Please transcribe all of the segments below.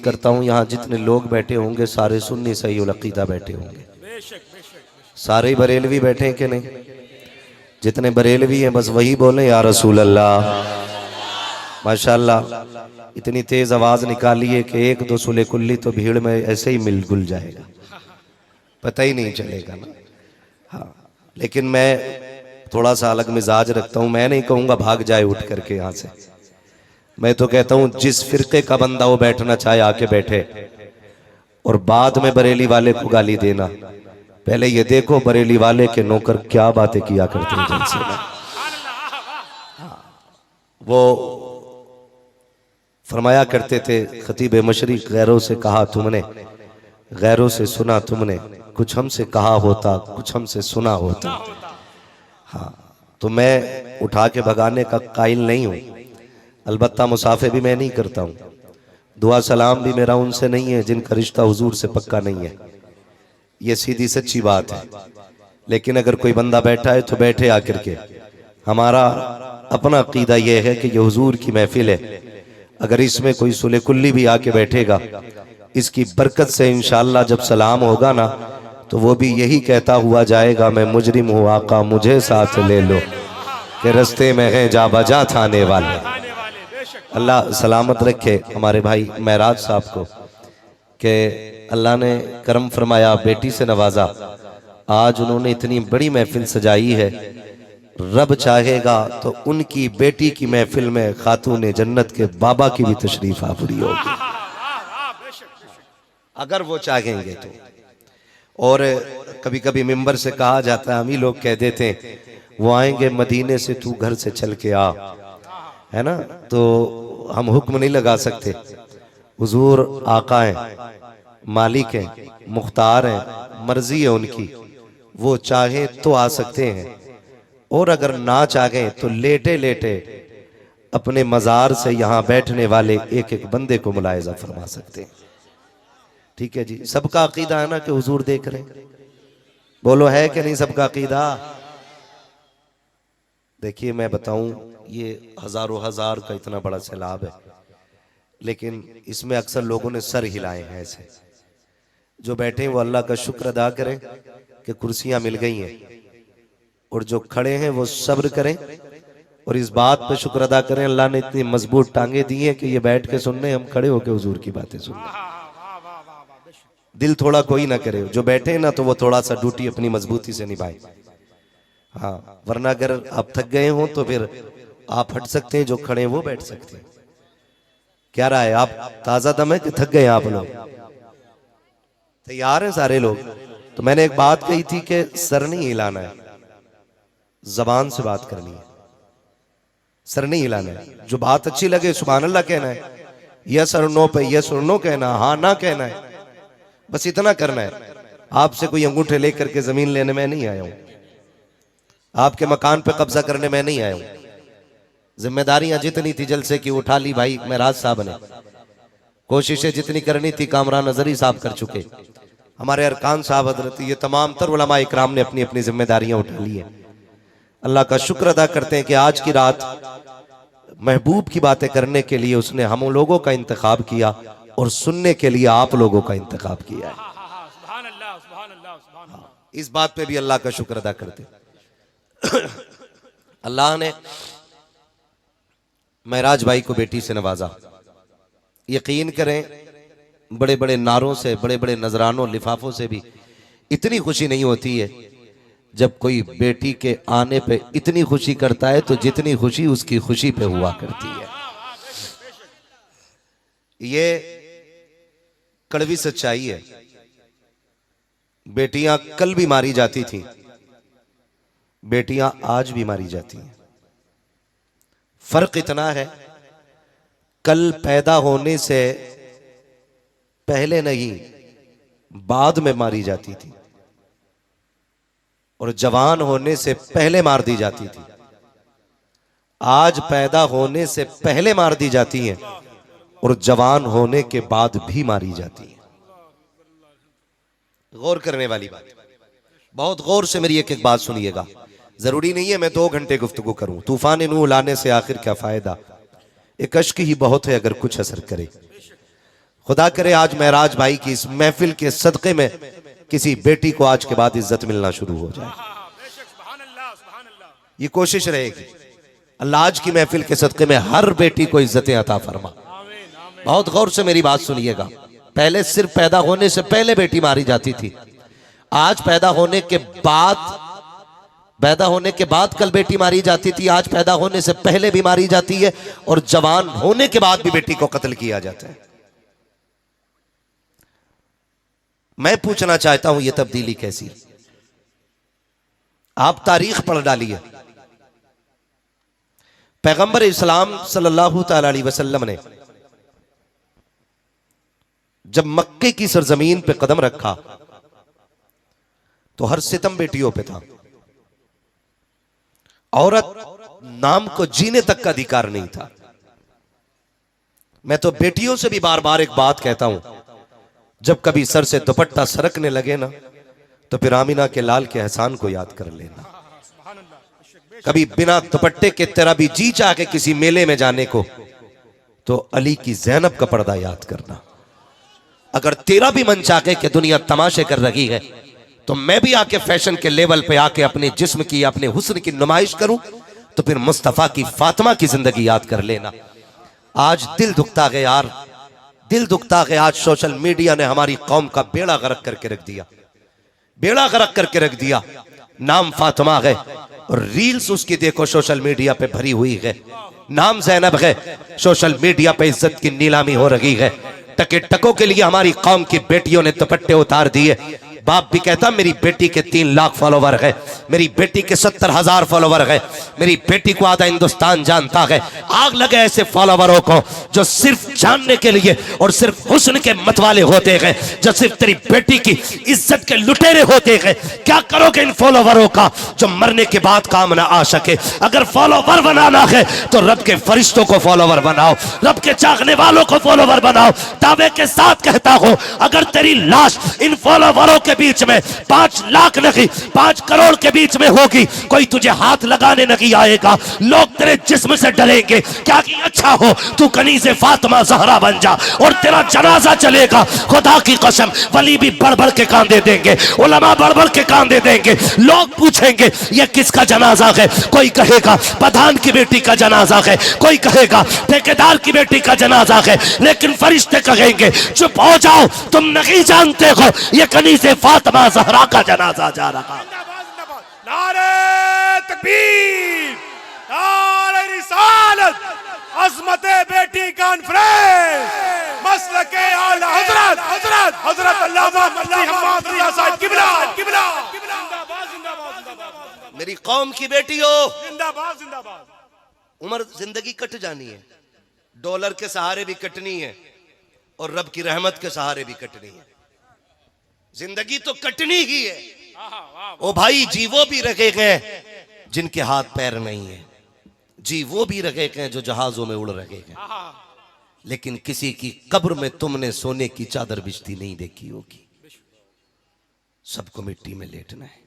करता हूँ यहाँ जितने लोग बैठे होंगे सारे सुन्नी सही उल अकीदा बैठे होंगे, सारे ही बरेलवी बैठे हैं कि नहीं? जितने बरेलवी हैं बस वही बोले या रसूल अल्लाह। माशाल्लाह इतनी तेज आवाज निकाली है कि एक दो सुले कुल्ली तो भीड़ में ऐसे ही मिल गुल जाएगा, पता ही नहीं चलेगा ना। हाँ, लेकिन मैं थोड़ा सा अलग मिजाज रखता हूँ। मैं नहीं कहूँगा भाग जाए उठ करके यहाँ से, मैं तो कहता हूँ जिस फिरके का बंदा वो बैठना चाहे आके बैठे, और बाद में बरेली वाले को गाली देना। पहले ये देखो बरेली वाले के नौकर क्या बातें किया करते हैं जलसे में। वो फरमाया करते थे खतीब मशरिक, गैरों से कहा तुमने, गैरों से सुना तुमने, कुछ हमसे कहा होता कुछ हमसे सुना होता। हाँ, तो मैं उठा के भगाने का कायल नहीं हूँ, अलबत्ता मुसाफे भी मैं नहीं करता हूँ, दुआ सलाम भी मेरा उनसे नहीं है जिनका रिश्ता हुजूर से पक्का नहीं है, ये सीधी सच्ची बात है। लेकिन अगर कोई बंदा बैठा है तो बैठे आकर के। हमारा अपना अकीदा यह है कि ये हुजूर की महफिल है, अगर इसमें कोई सुले कुल्ली भी आके बैठेगा, इसकी बरकत से इंशाअल्लाह जब सलाम होगा ना तो वो भी यही कहता हुआ जाएगा, मैं मुजरिम हूँ आका मुझे साथ ले लो, कि रस्ते में है जा बजा थाने वाले। अल्लाह सलामत रखे हमारे भाई महराज साहब को, कि अल्लाह ने करम फरमाया, बेटी से नवाजा। आज उन्होंने इतनी बड़ी महफिल सजाई है, रब चाहेगा तो उनकी बेटी की महफिल में खातून जन्नत के बाबा की भी तशरीफ आफरी होगी, अगर वो चाहेंगे तो। और कभी कभी मिंबर से कहा जाता है, हम ही लोग कह देते हैं वो आएंगे मदीने से तू घर से चल के आ, है ना, तो हम हुक्म नहीं लगा सकते। हुजूर आका हैं, मालिक हैं, मुख्तार हैं, मर्जी है उनकी, वो चाहे तो आ सकते हैं, और अगर ना चाहें तो लेटे लेटे अपने मजार से यहाँ बैठने वाले एक एक बंदे को मुलायजा फरमा सकते हैं। ठीक है जी, सबका अकीदा है ना कि हुजूर देख रहे हैं? बोलो है कि नहीं सबका अकीदा? देखिए मैं बताऊं, ये हजारों हजार का इतना बड़ा सैलाब है, लेकिन इसमें अक्सर लोगों ने सर हिलाए हैं। ऐसे जो बैठे हैं वो अल्लाह का शुक्र अदा करें कि कुर्सियां मिल गई हैं, और जो खड़े हैं वो सब्र करें, और इस बात पे शुक्र अदा करें अल्लाह ने इतनी मजबूत टांगे दी हैं कि ये बैठ के सुनने, हम खड़े होकर हुजूर की बातें सुनने। दिल थोड़ा कोई ना करे, जो बैठे हैं ना तो वो थोड़ा सा ड्यूटी अपनी मजबूती से निभाए। हाँ, वरना अगर आप थक गए हो तो फिर आप हट सकते हैं, जो खड़े हैं वो बैठ सकते हैं। क्या रहा है, आप ताजा दम है कि थक गए आप लोग? तैयार हैं सारे लोग? तो मैंने एक बात कही थी कि सर नहीं हिलाना है, जबान से बात करनी है, सर नहीं हिलाना है। जो बात अच्छी लगे सुभान अल्लाह कहना है, यस और नो पे यस और नो कहना, हाँ ना कहना है, बस इतना करना है। आपसे कोई अंगूठे लेकर के जमीन लेने में नहीं आया हूं, आपके मकान पे कब्जा करने में नहीं आया हूं। जिम्मेदारियां जितनी थी जलसे की उठा ली भाई महराज साहब ने, कोशिशें जितनी करनी थी कामरान नजरी साहब कर चुके, हमारे अरकान साहब हजरत, ये तमाम तर उलमा इकराम ने अपनी अपनी जिम्मेदारियां उठा ली हैं। अल्लाह का शुक्र अदा करते हैं कि आज की रात महबूब की बातें करने के लिए उसने हम लोगों का इंतखाब किया, और सुनने के लिए आप लोगों का इंतखाब किया है। इस बात पे भी अल्लाह का शुक्र अदा करते। अल्लाह ने महराज भाई को बेटी से नवाजा। यकीन करें बड़े बड़े नारों से, बड़े बड़े नजरानों लिफाफों से भी इतनी खुशी नहीं होती है जब कोई बेटी के आने पे इतनी खुशी करता है, तो जितनी खुशी उसकी खुशी पे हुआ करती है। ये कड़वी सच्चाई है। बेटियां कल भी मारी जाती थी, बेटियां आज भी मारी जाती हैं। फर्क इतना है, कल पैदा होने से पहले नहीं बाद में मारी जाती थी, और जवान होने से पहले मार दी जाती थी। आज पैदा होने से पहले मार दी जाती हैं और जवान होने के बाद भी मारी जाती है। गौर करने वाली बात, बहुत गौर से मेरी एक एक बात सुनिएगा। जरूरी नहीं है मैं 2 घंटे गुफ्तगू करूं। तूफान नूह लाने से आखिर क्या फायदा, एक अश्क ही बहुत है अगर कुछ असर करे। खुदा करे आज महराज भाई की इस महफिल के सदक़े में किसी बेटी को आज के बाद इज्जत मिलना शुरू हो जाए। ये कोशिश रहेगी। अल्लाह आज की महफिल के सदक़े में हर बेटी को इज्जतें अता फरमा। बहुत गौर से मेरी बात सुनिएगा। पहले सिर्फ पैदा होने से पहले बेटी मारी जाती थी, आज पैदा होने के बाद कल बेटी मारी जाती थी, आज पैदा होने से पहले भी मारी जाती है और जवान होने के बाद भी बेटी को कत्ल किया जाता है। मैं पूछना चाहता हूं यह तब्दीली कैसी? आप तारीख पढ़ डालिए। पैगंबर इस्लाम सल्लल्लाहु तआला अलैहि वसल्लम ने जब मक्के की सरजमीन पे कदम रखा तो हर सितम बेटियों पे था। औरत नाम को जीने तक का अधिकार नहीं था। मैं तो बेटियों से भी बार बार एक बात कहता हूं, जब कभी सर से दुपट्टा सरकने लगे ना तो फिर आमिना के लाल के एहसान को याद कर लेना। कभी बिना दुपट्टे के तेरा भी जी चाह के किसी मेले में जाने को तो अली की ज़ैनब का पर्दा याद करना। अगर तेरा भी मन चाहे कि दुनिया तमाशे कर रही है तो मैं भी आके फैशन के लेवल पे आके अपने जिस्म की अपने हुस्न की नुमाइश करूं तो फिर मुस्तफा की फातिमा की जिंदगी याद कर लेना। आज दिल दुखता है यार, दिल दुखता है। आज सोशल मीडिया ने हमारी कौम का बेड़ा गर्क करके रख दिया, बेड़ा गर्क करके रख दिया। नाम फातिमा है और रील्स उसकी देखो सोशल मीडिया पे भरी हुई है। नाम ज़ैनब है, सोशल मीडिया पे इज्जत की नीलामी हो रही है। टके टकों के लिए हमारी कौम की बेटियों ने दुपट्टे उतार दिए। बाप भी कहता मेरी बेटी के 3 लाख फॉलोवर है, मेरी बेटी के 70,000 फॉलोवर है, मेरी बेटी को आधा हिंदुस्तान जानता है। आग लगे ऐसे फॉलोवरों को जो सिर्फ जानने के लिए और सिर्फ हुस्न के मतवाले होते हैं, जो सिर्फ तेरी बेटी की इज्जत के लुटेरे होते हैं। क्या करोगे इन फॉलोवरों का जो मरने के बाद काम ना आ सके? अगर फॉलोवर बनाना है तो रब के फरिश्तों को फॉलोवर बनाओ, रब के चाहने वालों को फॉलोवर बनाओ। दावे के साथ कहता हूं, अगर तेरी लाश इन फॉलोवरों के बीच में 5 लाख नहीं 5 करोड़ के बीच में होगी, कोई तुझे हाथ लगाने नहीं आएगा। लोग तेरे जिस्म से डरेंगे। क्या कि अच्छा हो तू कनीज़े फातिमा ज़हरा बन जा और तेरा जनाजा चलेगा। खुदा की कसम वली भी बढ़ बढ़ के कांदे देंगे, उलमा बढ़ बढ़ के कांदे देंगे। लोग पूछेंगे ये किसका जनाजा है? कोई कहेगा प्रधान की बेटी का जनाजा है, कोई कहेगा ठेकेदार की बेटी का जनाजा है, लेकिन फरिश्ते कहेंगे चुप हो जाओ, तुम नहीं जानते हो ये कनीज़े फातिमा ज़हरा का जनाजा जा रहा। नारे तकबीर, नारे रिसालत, अज़मते बेटी कॉन्फ्रेंस, मसलके आला हज़रत अल्लामा मुफ्ती हम्माद रियाज़ साहब किबला। मेरी कौम की बेटियों, जिंदाबाद जिंदाबाद। उम्र जिंदगी कट जानी है, डॉलर के सहारे भी कटनी है और रब की रहमत के सहारे भी कटनी है। जिंदगी तो कटनी ही है। ओ भाई, जी वो भी रखे गए जिनके हाथ पैर नहीं है, जी वो भी रखे गए जो जहाजों में उड़ रहे हैं, लेकिन किसी की कब्र में तुमने सोने की चादर बिछती नहीं देखी होगी। सबको मिट्टी में लेटना है,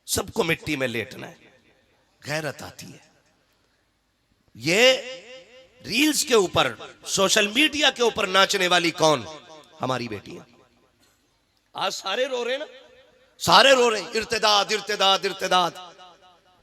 सबको मिट्टी में लेटना है। गैरत आती है। ये रील्स के ऊपर, सोशल मीडिया के ऊपर नाचने वाली कौन? हमारी बेटियां। आज सारे रो रहे ना, सारे रो रहे, इर्तिदाद इर्तिदाद इर्तिदाद।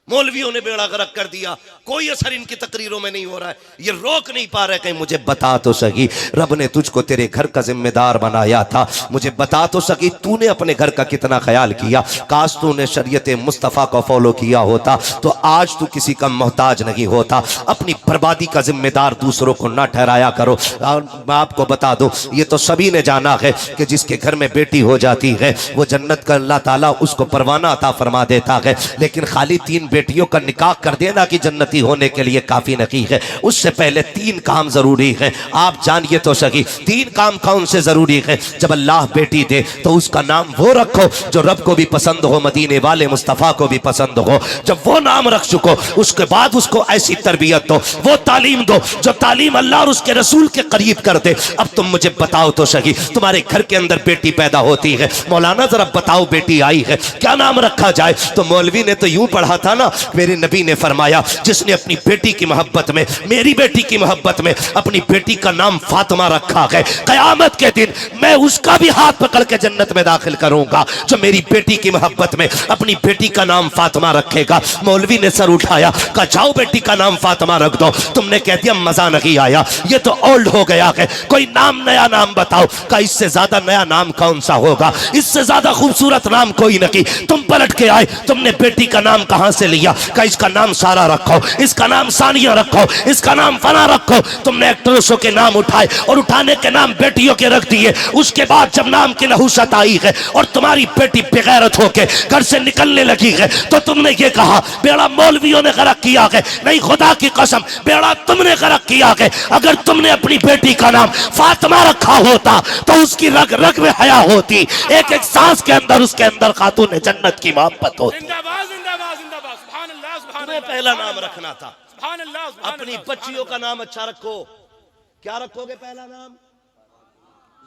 मौलवियों ने बेड़ा गर्क कर दिया, कोई असर इनकी तकरीरों में नहीं हो रहा है, ये रोक नहीं पा रहे। कहीं मुझे बता तो सकी, रब ने तुझको तेरे घर का जिम्मेदार बनाया था, मुझे बता तो सकी तूने अपने घर का कितना ख्याल किया। काश तूने शरीयत मुस्तफ़ा को फॉलो किया होता तो आज तू किसी का मोहताज नहीं होता। अपनी बर्बादी का जिम्मेदार दूसरों को ना ठहराया करो। और मैं आपको बता दूं, ये तो सभी ने जाना है कि जिसके घर में बेटी हो जाती है वो जन्नत का अल्लाह ताला उसको परवाना अता फरमा देता है। लेकिन खाली 3 बेटियों का निकाह कर देना कि जन्नती होने के लिए काफी नहीं है। उससे पहले 3 काम जरूरी है। आप जानिए तो सही 3 काम कौन से जरूरी है। जब अल्लाह बेटी दे तो उसका नाम वो रखो जो रब को भी पसंद हो, मदीने वाले मुस्तफ़ा को भी पसंद हो। जब वो नाम रख चुको उसके बाद उसको ऐसी तरबियत दो, वो तालीम दो जो तालीम अल्लाह और उसके रसूल के करीब कर दे। अब तुम मुझे बताओ तो सही, तुम्हारे घर के अंदर बेटी पैदा होती है, मौलाना जरा बताओ बेटी आई है, क्या नाम रखा जाए? तो मौलवी ने तो यूं पढ़ा था ना, मेरे नबी ने फरमाया जिसने अपनी बेटी की मोहब्बत में, मेरी बेटी की मोहब्बत में अपनी बेटी का नाम फातिमा रखा है, कयामत के दिन मैं उसका भी हाथ पकड़ के जन्नत में दाखिल करूंगा जो मेरी बेटी की मोहब्बत में अपनी बेटी का नाम फातिमा रखेगा। मौलवी ने सर उठाया, कहा जाओ बेटी का नाम फातिमा रख दो। तुमने कह दिया मजा नहीं आया, ये तो ओल्ड हो गया है, कोई नाम नया नाम बताओ। कहा इससे ज्यादा नया नाम कौन सा होगा, इससे ज्यादा खूबसूरत नाम कोई नहीं। तुम पलट के आए, तुमने बेटी का नाम कहां से लिया? कहा इसका नाम सारा रखो, इसका नाम सानिया रखो, इसका नाम फना रखो। तुमने एक्ट्रेसों के नाम उठाए और उठाने के नाम बेटियों के रख दिए। उसके बाद जब नाम की नहुसत आई है और तुम्हारी बेटी बेगैरत होके घर से निकलने लगी है तो तुमने ये कहा बेड़ा मौलवियों ने गरक किया है। नहीं, खुदा की कसम बेड़ा तुमने गरक किया है। अगर तुमने अपनी बेटी का नाम फातिमा रखा होता तो उसकी रग रग में हया होती, एक एक सांस के अंदर उसके अंदर खातून जन्नत की मोहब्बत होती। जिंदाबाद जिंदाबाद जिंदाबाद, सुभान अल्लाह सुभान तुम्हें अल्लाह, पहला नाम रखना था। सुभान अल्लाह सुभान अपनी अल्लाह, बच्चियों का नाम अच्छा रखो। क्या रखोगे पहला नाम?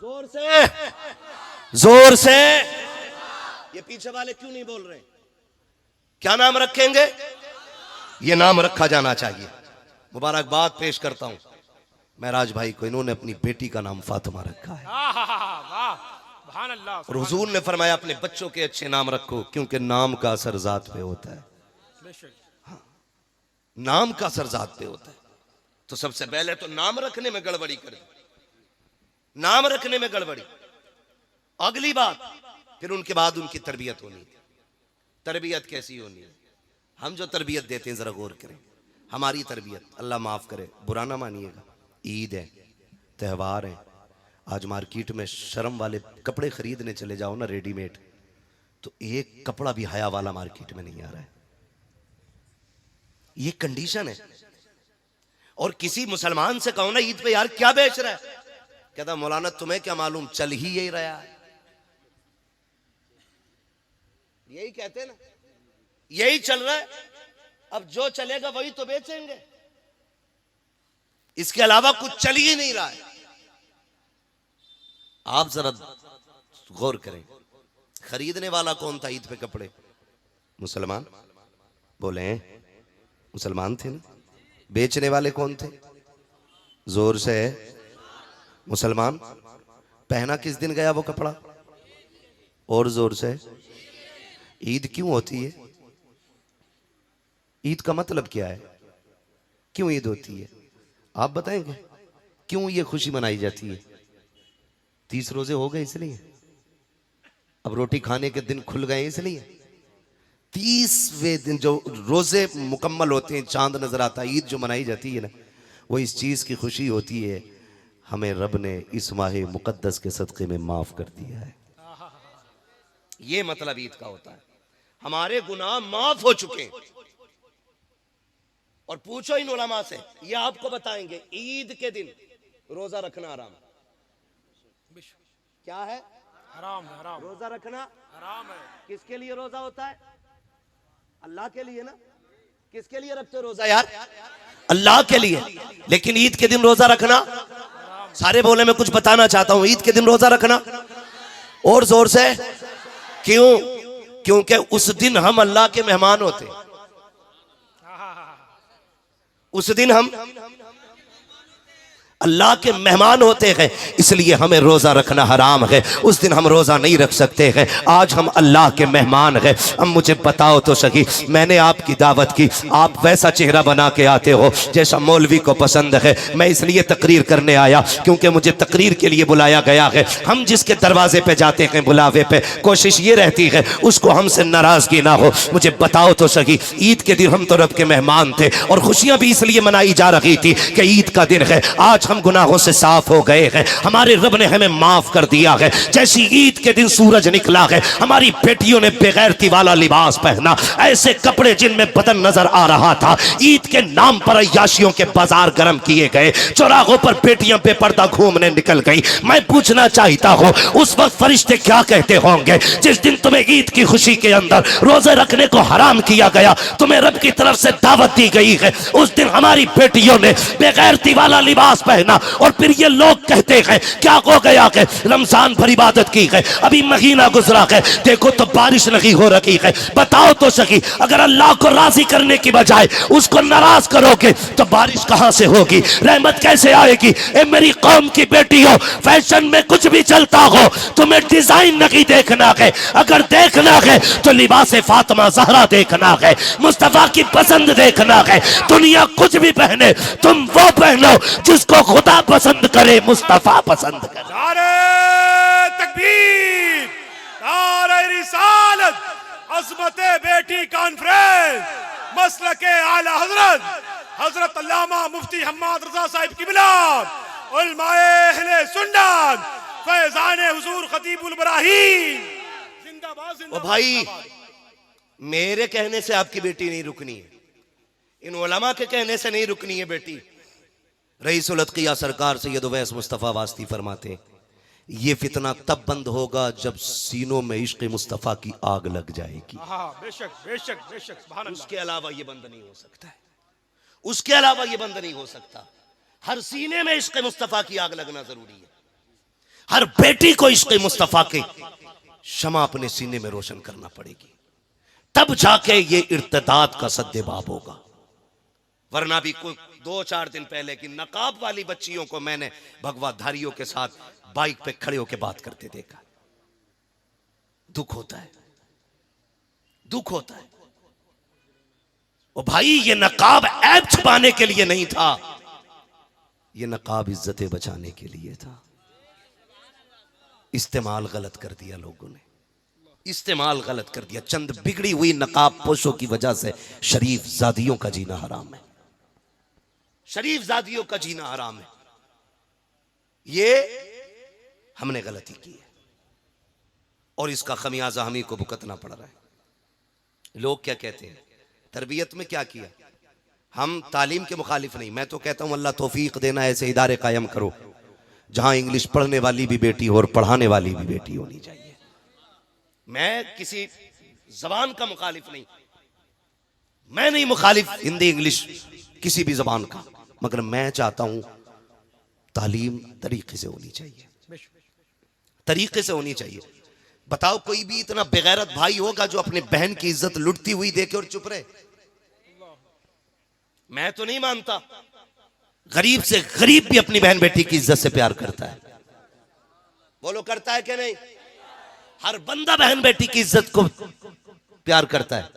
जोर से, जोर से। ये पीछे वाले क्यों नहीं बोल रहे? क्या नाम रखेंगे? ये नाम रखा जाना चाहिए। मुबारकबाद पेश करता हूं महराज भाई को, इन्होंने अपनी बेटी का नाम फातिमा रखा है। वाह सुभान अल्लाह। और हुजूर ने फरमाया अपने बच्चों के अच्छे नाम रखो क्योंकि नाम का असर जात पे होता है। हाँ, नाम का असर जात पे होता है। तो सबसे पहले तो नाम रखने में गड़बड़ी कर दी, नाम रखने में गड़बड़ी। अगली बात, फिर उनके बाद उनकी तरबियत होनी है। तरबियत कैसी होनी है? हम जो तरबियत देते हैं जरा गौर करें। हमारी तरबियत, अल्लाह माफ करे, बुरा ना मानिएगा, ईद है, त्यौहार है। आज मार्केट में शर्म वाले कपड़े खरीदने चले जाओ ना रेडीमेड, तो एक कपड़ा भी हया वाला मार्केट में नहीं आ रहा है। ये कंडीशन है। और किसी मुसलमान से कहो ना ईद पे यार क्या बेच रहा है, कहता मौलाना तुम्हें क्या मालूम, चल ही यही रहा है। यही कहते ना, यही चल रहा है, अब जो चलेगा वही तो बेचेंगे, इसके अलावा कुछ चल ही नहीं रहा है। आप जरा गौर करें, खरीदने वाला कौन था ईद पे कपड़े? मुसलमान। बोले मुसलमान थे ना। बेचने वाले कौन थे? जोर से, मुसलमान। पहना किस दिन गया वो कपड़ा? और जोर से। ईद क्यों होती है? ईद का मतलब क्या है? क्यों ईद होती है? आप बताएंगे क्यों ये खुशी मनाई जाती है? 30 रोजे हो गए इसलिए, अब रोटी खाने के दिन खुल गए इसलिए। 30वें दिन जो रोजे मुकम्मल होते हैं, चांद नजर आता है, ईद जो मनाई जाती है ना, वो इस चीज की खुशी होती है हमें रब ने इस माह मुकद्दस के सदक़े में माफ कर दिया है। ये मतलब ईद का होता है, हमारे गुनाह माफ हो चुके। और पूछो इन उलमा से, ये आपको बताएंगे ईद के दिन रोजा रखना हराम। क्या है? हराम है, हराम। रोजा रखना हराम है। किसके लिए रोजा होता है? अल्लाह के लिए ना। किसके लिए रखते हो रोजा यार? अल्लाह के लिए। लेकिन ईद के दिन रोजा रखना, सारे बोले मैं कुछ बताना चाहता हूं, ईद के दिन रोजा रखना। और जोर से। क्यों? क्योंकि उस दिन हम अल्लाह के मेहमान होते, उस दिन हम अल्लाह के मेहमान होते हैं, इसलिए हमें रोजा रखना हराम है। उस दिन हम रोजा नहीं रख सकते हैं। आज हम अल्लाह के मेहमान हैं। अब मुझे बताओ तो सही, मैंने आपकी दावत की, आप वैसा चेहरा बना के आते हो जैसा मौलवी को पसंद है। मैं इसलिए तकरीर करने आया क्योंकि मुझे तकरीर के लिए बुलाया गया है। हम जिसके दरवाजे पे जाते हैं बुलावे पे, कोशिश ये रहती है उसको हमसे नाराजगी ना हो। मुझे बताओ तो सही, ईद के दिन हम तो रब के मेहमान थे और खुशियां भी इसलिए मनाई जा रही थी कि ईद का दिन है। आज हम गुनाहों से साफ हो गए हैं, हमारे रब ने हमें माफ कर दिया है। जैसी ईद के दिन सूरज निकला है, हमारी बेटियों ने बेगैरती वाला लिबास पहना, ऐसे कपड़े जिनमें बदन नजर आ रहा था। ईद के नाम पर अय्याशियों के बाजार गर्म किए गए, चौराहों पर बेटियां बेपर्दा घूमने निकल गई। मैं पूछना चाहता हूं उस वक्त फरिश्ते क्या कहते होंगे जिस दिन तुम्हें ईद की खुशी के अंदर रोजे रखने को हराम किया गया, तुम्हें रब की तरफ से दावत दी गई है। उस दिन हमारी बेटियों ने बेगैरती वाला लिबास पहना, है ना। और फिर ये लोग कहते हैं क्या हो गया है, रमजान भर इबादत की है, अभी महीना गुजरा है, देखो तो बारिश नहीं हो रही है। बताओ तो सही, अगर अल्लाह को राजी करने की बजाय उसको नाराज करोगे तो बारिश कहां से होगी, रहमत कैसे आएगी। ए मेरी कौम की बेटी हो, फैशन में कुछ भी चलता हो, तुम्हें डिजाइन नहीं देखना है, अगर देखना है तो लिबास फातिमा ज़हरा देखना है, मुस्तफा की पसंद देखना है। दुनिया कुछ भी पहने, तुम वो पहनो जिसको खुदा पसंद करे, मुस्तफा पसंद करे। नारे तकबीर, नारे रिसालत, अज़मते बेटी कॉन्फ्रेंस, मसलके आला हजरत हजरत अल्लामा मुफ्ती हम्माद रजा साहिब किबला, उलमाए अहले सुन्नत, फैज़ाने हुजूर खतीबुल बराहीम, जिंदाबाद ओ जिंदाबाद। भाई, मेरे कहने से आपकी बेटी नहीं रुकनी है, इन उलमा के कहने से नहीं रुकनी है बेटी। रईसुल अत्किया सरकार सैयद उवैस मुस्तफ़ा वास्ती फरमाते हैं, ये फितना तब बंद होगा जब सीनों में इश्क मुस्तफ़ा की आग लग जाएगी। हाँ बेशक बेशक बेशक, सुभान अल्लाह। उसके अलावा ये बंद नहीं हो सकता है, उसके अलावा ये बंद नहीं हो सकता। हर सीने में इश्क मुस्तफ़ा की आग लगना जरूरी है। हर बेटी को इश्क मुस्तफ़ा के शमा अपने सीने में रोशन करना पड़ेगी, तब जाके ये इर्तिदाद का सद्देबाब होगा। वरना भी कोई 2-4 दिन पहले की नकाब वाली बच्चियों को मैंने भगवाधारियों के साथ बाइक पे खड़े होकर बात करते देखा। दुख होता है, दुख होता है। ओ भाई, ये नकाब ऐब छुपाने के लिए नहीं था, ये नकाब इज्जतें बचाने के लिए था। इस्तेमाल गलत कर दिया लोगों ने, इस्तेमाल गलत कर दिया। चंद बिगड़ी हुई नकाब पोशों की वजह से शरीफ जादियों का जीना हराम है, शरीफ जादियों का जीना हराम है। ये हमने गलती की है और इसका खमियाजा हम ही को भुगतना पड़ रहा है। लोग क्या कहते हैं, तरबियत में क्या किया। हम तालीम के मुखालिफ नहीं, मैं तो कहता हूं अल्लाह तौफीक देना, ऐसे इदारे कायम करो जहां इंग्लिश पढ़ने वाली भी बेटी हो और पढ़ाने वाली भी बेटी होनी चाहिए। मैं किसी जबान का मुखालिफ नहीं, मैं नहीं मुखालिफ हिंदी इंग्लिश किसी भी जबान का, मगर मैं चाहता हूं तालीम तरीके से होनी चाहिए, तरीके से होनी चाहिए। बताओ कोई भी इतना बेगैरत भाई होगा जो अपने बहन की इज्जत लुटती हुई देखे और चुप रहे? मैं तो नहीं मानता। गरीब से गरीब भी अपनी बहन बेटी की इज्जत से प्यार करता है, बोलो करता है कि नहीं? हर बंदा बहन बेटी की इज्जत को प्यार करता है,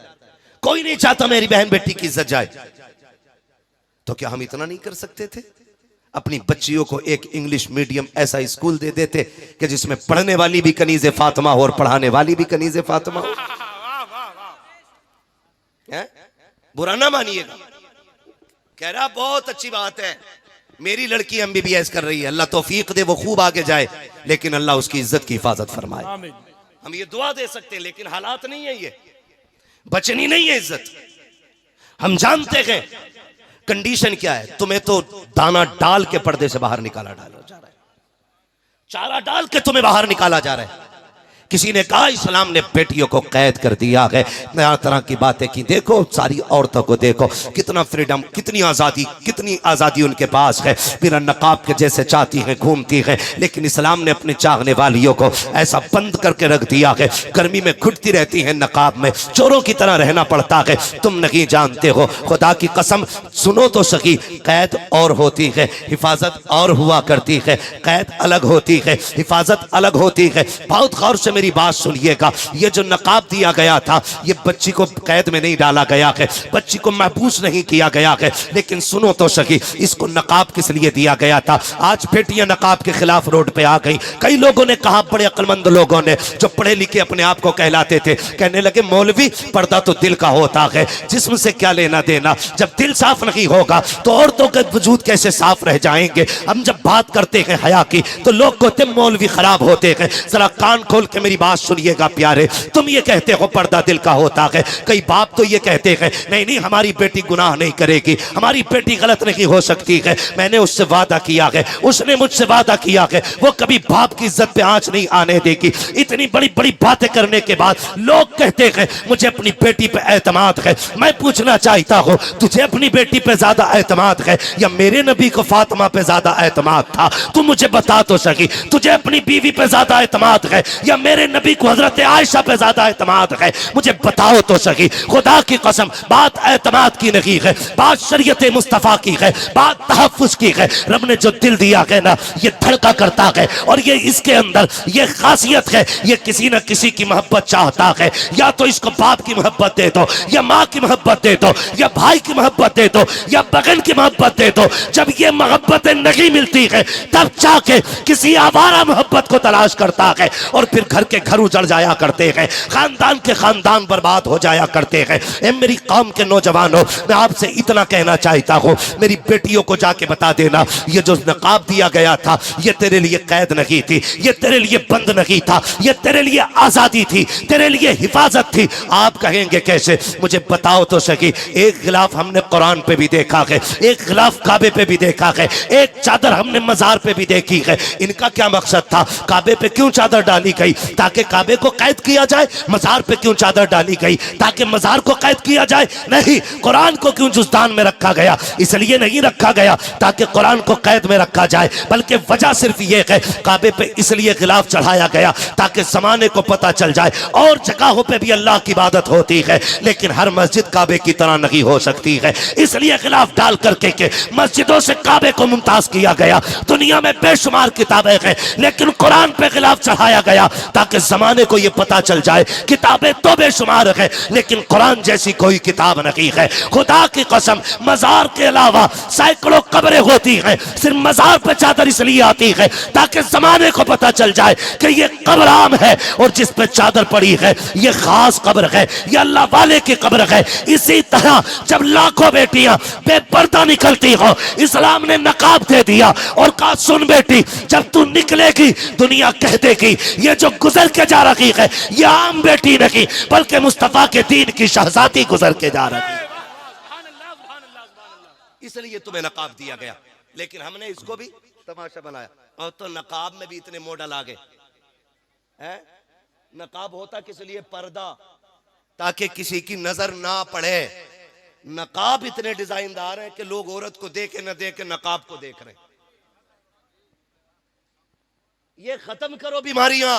कोई नहीं चाहता मेरी बहन बेटी की इज्जत जाए। तो क्या हम इतना नहीं कर सकते थे? अपनी बच्चियों को एक इंग्लिश मीडियम ऐसा स्कूल दे देते कि जिसमें पढ़ने वाली भी कनीज़े फातिमा हो और पढ़ाने वाली भी कनीज़े फातिमा हो। बुरा ना मानिएगा, कह रहा बहुत अच्छी बात है, मेरी लड़की MBBS कर रही है, अल्लाह तौफीक दे, वो खूब आगे जाए, लेकिन अल्लाह उसकी इज्जत की हिफाजत फरमाए। हम ये दुआ दे सकते हैं, लेकिन हालात नहीं है, ये बचनी नहीं है इज्जत। हम जानते हैं कंडीशन क्या है। तुम्हें तो दाना डाल के पर्दे से बाहर निकाला डाला जा रहा है, चारा डाल के तुम्हें बाहर निकाला जा रहा है। किसी ने कहा इस्लाम ने बेटियों को कैद कर दिया है, नया तरह की बातें की। देखो सारी औरतों को देखो, कितना फ्रीडम, कितनी आज़ादी उनके पास है, बिना नकाब के जैसे चाहती हैं घूमती हैं। लेकिन इस्लाम ने अपने चाहने वालियों को ऐसा बंद करके रख दिया है, गर्मी में घुटती रहती हैं नकाब में, चोरों की तरह रहना पड़ता है। तुम नहीं जानते हो, खुदा की कसम सुनो तो सही, कैद और होती है, हिफाजत और हुआ करती है। कैद अलग होती है, हिफाजत अलग होती है। बहुत गौर से मेरी बात सुनिएगा, ये जो नकाब दिया गया था, ये बच्ची को कैद में नहीं डाला गया है, बच्ची को महबूस नहीं किया गया है। लेकिन सुनो तो सही, इसको नकाब किस लिए दिया गया था? आज बेटियां नकाब के खिलाफ रोड पे आ गई। कई लोगों ने कहा, बड़े अक्लमंद लोगों ने, जो पढ़े लिखे अपने आप को कहलाते थे, कहने लगे मौलवी पर्दा तो दिल का होता है, जिस्म से क्या लेना देना। जब दिल साफ नहीं होगा तो औरतों के वजूद कैसे साफ रह जाएंगे। हम जब बात करते हैं हया की तो लोग कहते मौलवी खराब होते हैं। जरा कान खोल के मेरी बात सुनिएगा प्यारे, तुम ये कहते हो पर्दा दिल का होता है, कई बाप तो ये कहते हैं नहीं नहीं हमारी बेटी गुनाह नहीं करेगी, हमारी बेटी गलत नहीं हो सकती है। मैंने उससे वादा किया है, उसने मुझसे वादा किया है, वो कभी बाप की इज्जत पे आंच नहीं आने देगी। इतनी बड़ी बड़ी बातें करने के बाद लोग कहते हैं मुझे अपनी बेटी पे एतमाद है। मैं पूछना चाहता हूं तुझे अपनी बेटी पे ज्यादा एतमाद है या मेरे नबी को फातिमा पे ज्यादा एतमाद था? तू मुझे बता तो सकी, तुझे अपनी बीवी पे ज्यादा एतमाद है या मेरे नबी को हजरत आयशा पे ज्यादा एतमाद है? मुझे बताओ तो सकी। खुदा की कसम बात एतमाद की नहीं है, बात शरीयत मुस्तफा की है, बात तहफ्फुज की है। रब ने जो दिल दिया है ना ये धड़का करता है और ये इसके अंदर ये खासियत है, ये किसी न किसी की मोहब्बत चाहता है। या तो इसको बाप की मोहब्बत दे दो या माँ की मोहब्बत दे दो या भाई की मोहब्बत दे दो या बहन की मोहब्बत दे दो। जब ये मोहब्बतें नहीं मिलती है तब जाके किसी आवारा मोहब्बत को तलाश करता है और फिर घर के घर उजड़ जाया करते हैं, खानदान के खानदान बर्बाद हो जाया करते हैं। ए मेरी कौम के नौजवानों, मैं आपसे इतना कहना चाहता हूँ, मेरी बेटियों को जाके बता देना ये जो नकाब दिया गया था ये तेरे लिए कैद नहीं थी, ये तेरे लिए बंद नहीं था, ये तेरे लिए आजादी थी, तेरे लिए हिफाजत थी। आप कहेंगे कैसे? मुझे बताओ तो सही। एक गिलाफ हमने कुरान पे भी देखा है, एक गिलाफ काबे पे भी देखा है, एक चादर हमने मजार पे भी देखी है। इनका क्या मकसद था? काबे पे क्यों चादर डाली गई? ताकि काबे को कैद किया जाए। मजार पे क्यों चादर डाली गई? ताकि मजार को कैद किया जाए? नहीं। कुरान को क्यों जुस्तान में रखा गया? इसलिए नहीं रखा गया ताकि कुरान को कैद में रखा जाए, बल्कि वजह सिर्फ ये है काबे पे इसलिए गिलाफ चढ़ाया गया ताकि जमाने को पता चल जाए और जगहों पे भी अल्लाह की इबादत होती है लेकिन हर मस्जिद काबे की तरह नहीं हो सकती है। इसलिए गिलाफ डाल करके के मस्जिदों से काबे को मुमताज किया गया। दुनिया में बेशुमार किताबें हैं लेकिन कुरान पे गिलाफ चढ़ाया गया ताकि जमाने को यह पता चल जाए किताबें तो बेशुमार है लेकिन कुरान जैसी कोई किताब नहीं है। खुदा की कसम मजार के अलावा सैकड़ों कब्रें होती हैं, सिर्फ मजार पे चादर इसलिए आती है ताकि जमाने को पता चल जाए कि ये कब्र आम है और जिस पे चादर पड़ी है ये खास कब्र है, ये अल्लाह वाले की कब्र है। इसी तरह जब लाखों बेटियां बेपर्दा निकलती हो, इस्लाम ने नकाब दे दिया और कहा सुन बेटी जब तू निकलेगी दुनिया कह देगी ये जो गुजर के जा रही है ये आम बेटी नहीं बल्कि मुस्तफा के दीन की शहजादी गुजर के जा रही है। इसलिए तुम्हें नकाब दिया गया, लेकिन हमने इसको भी तमाशा बनाया। और तो नकाब में भी इतने मॉडल आ गए हैं। नकाब होता किस लिए? पर्दा, ताकि किसी की नजर ना पड़े। नकाब इतने डिजाइनदार हैं कि लोग औरत को देखे न देखे नकाब को देख रहे हैं। ये खत्म करो बीमारियां,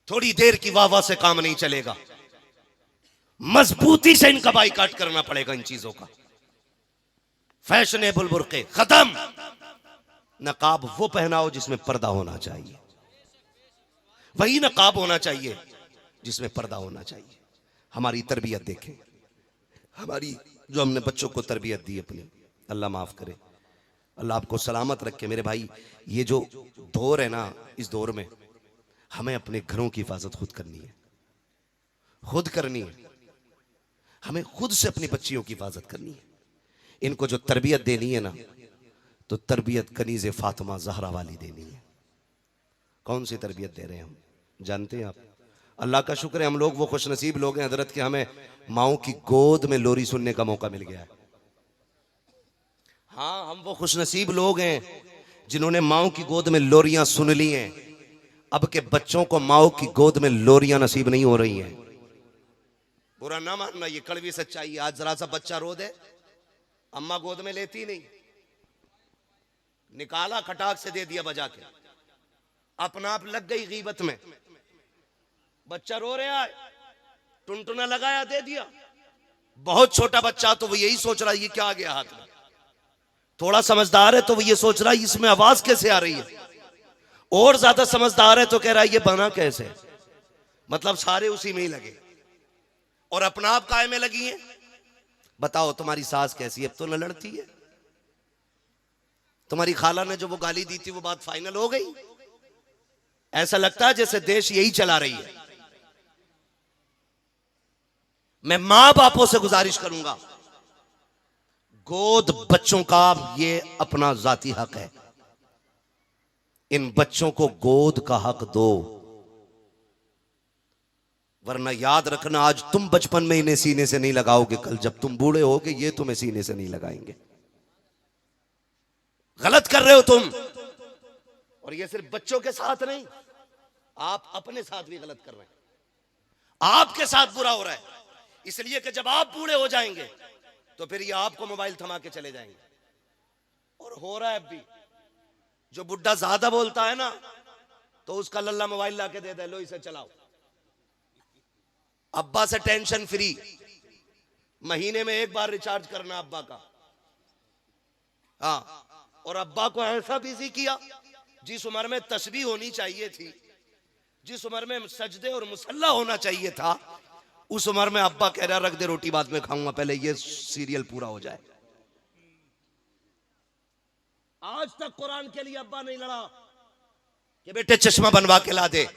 थोड़ी देर की वाह से काम नहीं चलेगा, मजबूती से इनका बाइकाट करना पड़ेगा इन चीजों का। फैशनेबल बुर्के खत्म, नकाब वो पहनाओ जिसमें पर्दा होना चाहिए, वही नकाब होना चाहिए जिसमें पर्दा होना चाहिए। हमारी तरबियत देखें, हमारी जो हमने बच्चों को तरबियत दी अपनी, अल्लाह माफ करे, अल्लाह आपको सलामत रखे। मेरे भाई ये जो दौर है ना, इस दौर में हमें अपने घरों की हिफाजत खुद करनी है, खुद करनी है। हमें खुद से अपनी बच्चियों की हिफाजत करनी है। इनको जो तरबियत देनी है ना, तो तरबियत कनीज़े फातिमा ज़हरा वाली देनी है। कौन सी तरबियत दे रहे हैं हम जानते हैं आप? अल्लाह का शुक्र है हम लोग वो खुशनसीब लोग हैं हजरत के, हमें माओ की गोद में लोरी सुनने का मौका मिल गया है। हाँ, हम वो खुशनसीब लोग हैं जिन्होंने माओ की गोद में लोरियां सुन ली हैं। अब के बच्चों को माओ की गोद में लोरियां नसीब नहीं हो रही हैं। बुरा ना मानना, ये कड़वी सच्चाई। आज जरा सा बच्चा रो दे, अम्मा गोद में लेती नहीं, निकाला खटाक से दे दिया बजा के, अपना आप लग गई गीबत में। बच्चा रो रहा है, टुनटुना लगाया दे दिया। बहुत छोटा बच्चा तो वो यही सोच रहा है ये क्या आ गया हाथ में। थोड़ा समझदार है तो वो ये सोच रहा है इसमें आवाज कैसे आ रही है। और ज्यादा समझदार है तो कह रहा है ये बना कैसे। मतलब सारे उसी में ही लगे और अपना आप काय में लगी है। बताओ तुम्हारी सास कैसी है? अब तो न लड़ती है। तुम्हारी खाला ने जो वो गाली दी थी वो बात फाइनल हो गई। ऐसा लगता है जैसे देश यही चला रही है। मैं मां बापों से गुजारिश करूंगा, गोद बच्चों का ये अपना जाती हक है। इन बच्चों को गोद का हक दो, वरना याद रखना आज तुम बचपन में इन्हें सीने से नहीं लगाओगे, कल जब तुम बूढ़े होगे ये तुम्हें सीने से नहीं लगाएंगे। गलत कर रहे हो तुम। और ये सिर्फ बच्चों के साथ नहीं, आप अपने साथ भी गलत कर रहे हैं। आपके साथ बुरा हो रहा है, इसलिए कि जब आप बूढ़े हो जाएंगे तो फिर ये आपको मोबाइल थमा के चले जाएंगे। और हो रहा है अब भी, जो बुढ़ा ज्यादा बोलता है ना तो उसका लल्ला मोबाइल ला के दे दे, लो इसे चलाओ। अब्बा से टेंशन फ्री, महीने में एक बार रिचार्ज करना अब्बा का। हाँ, और अब्बा को ऐसा बिजी किया, जिस उम्र में तस्बीह होनी चाहिए थी, जिस उम्र में सजदे और मुसल्ला होना चाहिए था, उस उम्र में अब्बा कह रहा रख दे रोटी बाद में खाऊंगा, पहले ये सीरियल पूरा हो जाए। आज तक कुरान के लिए अब्बा नहीं लड़ा कि बेटे चश्मा बनवा के ला दे,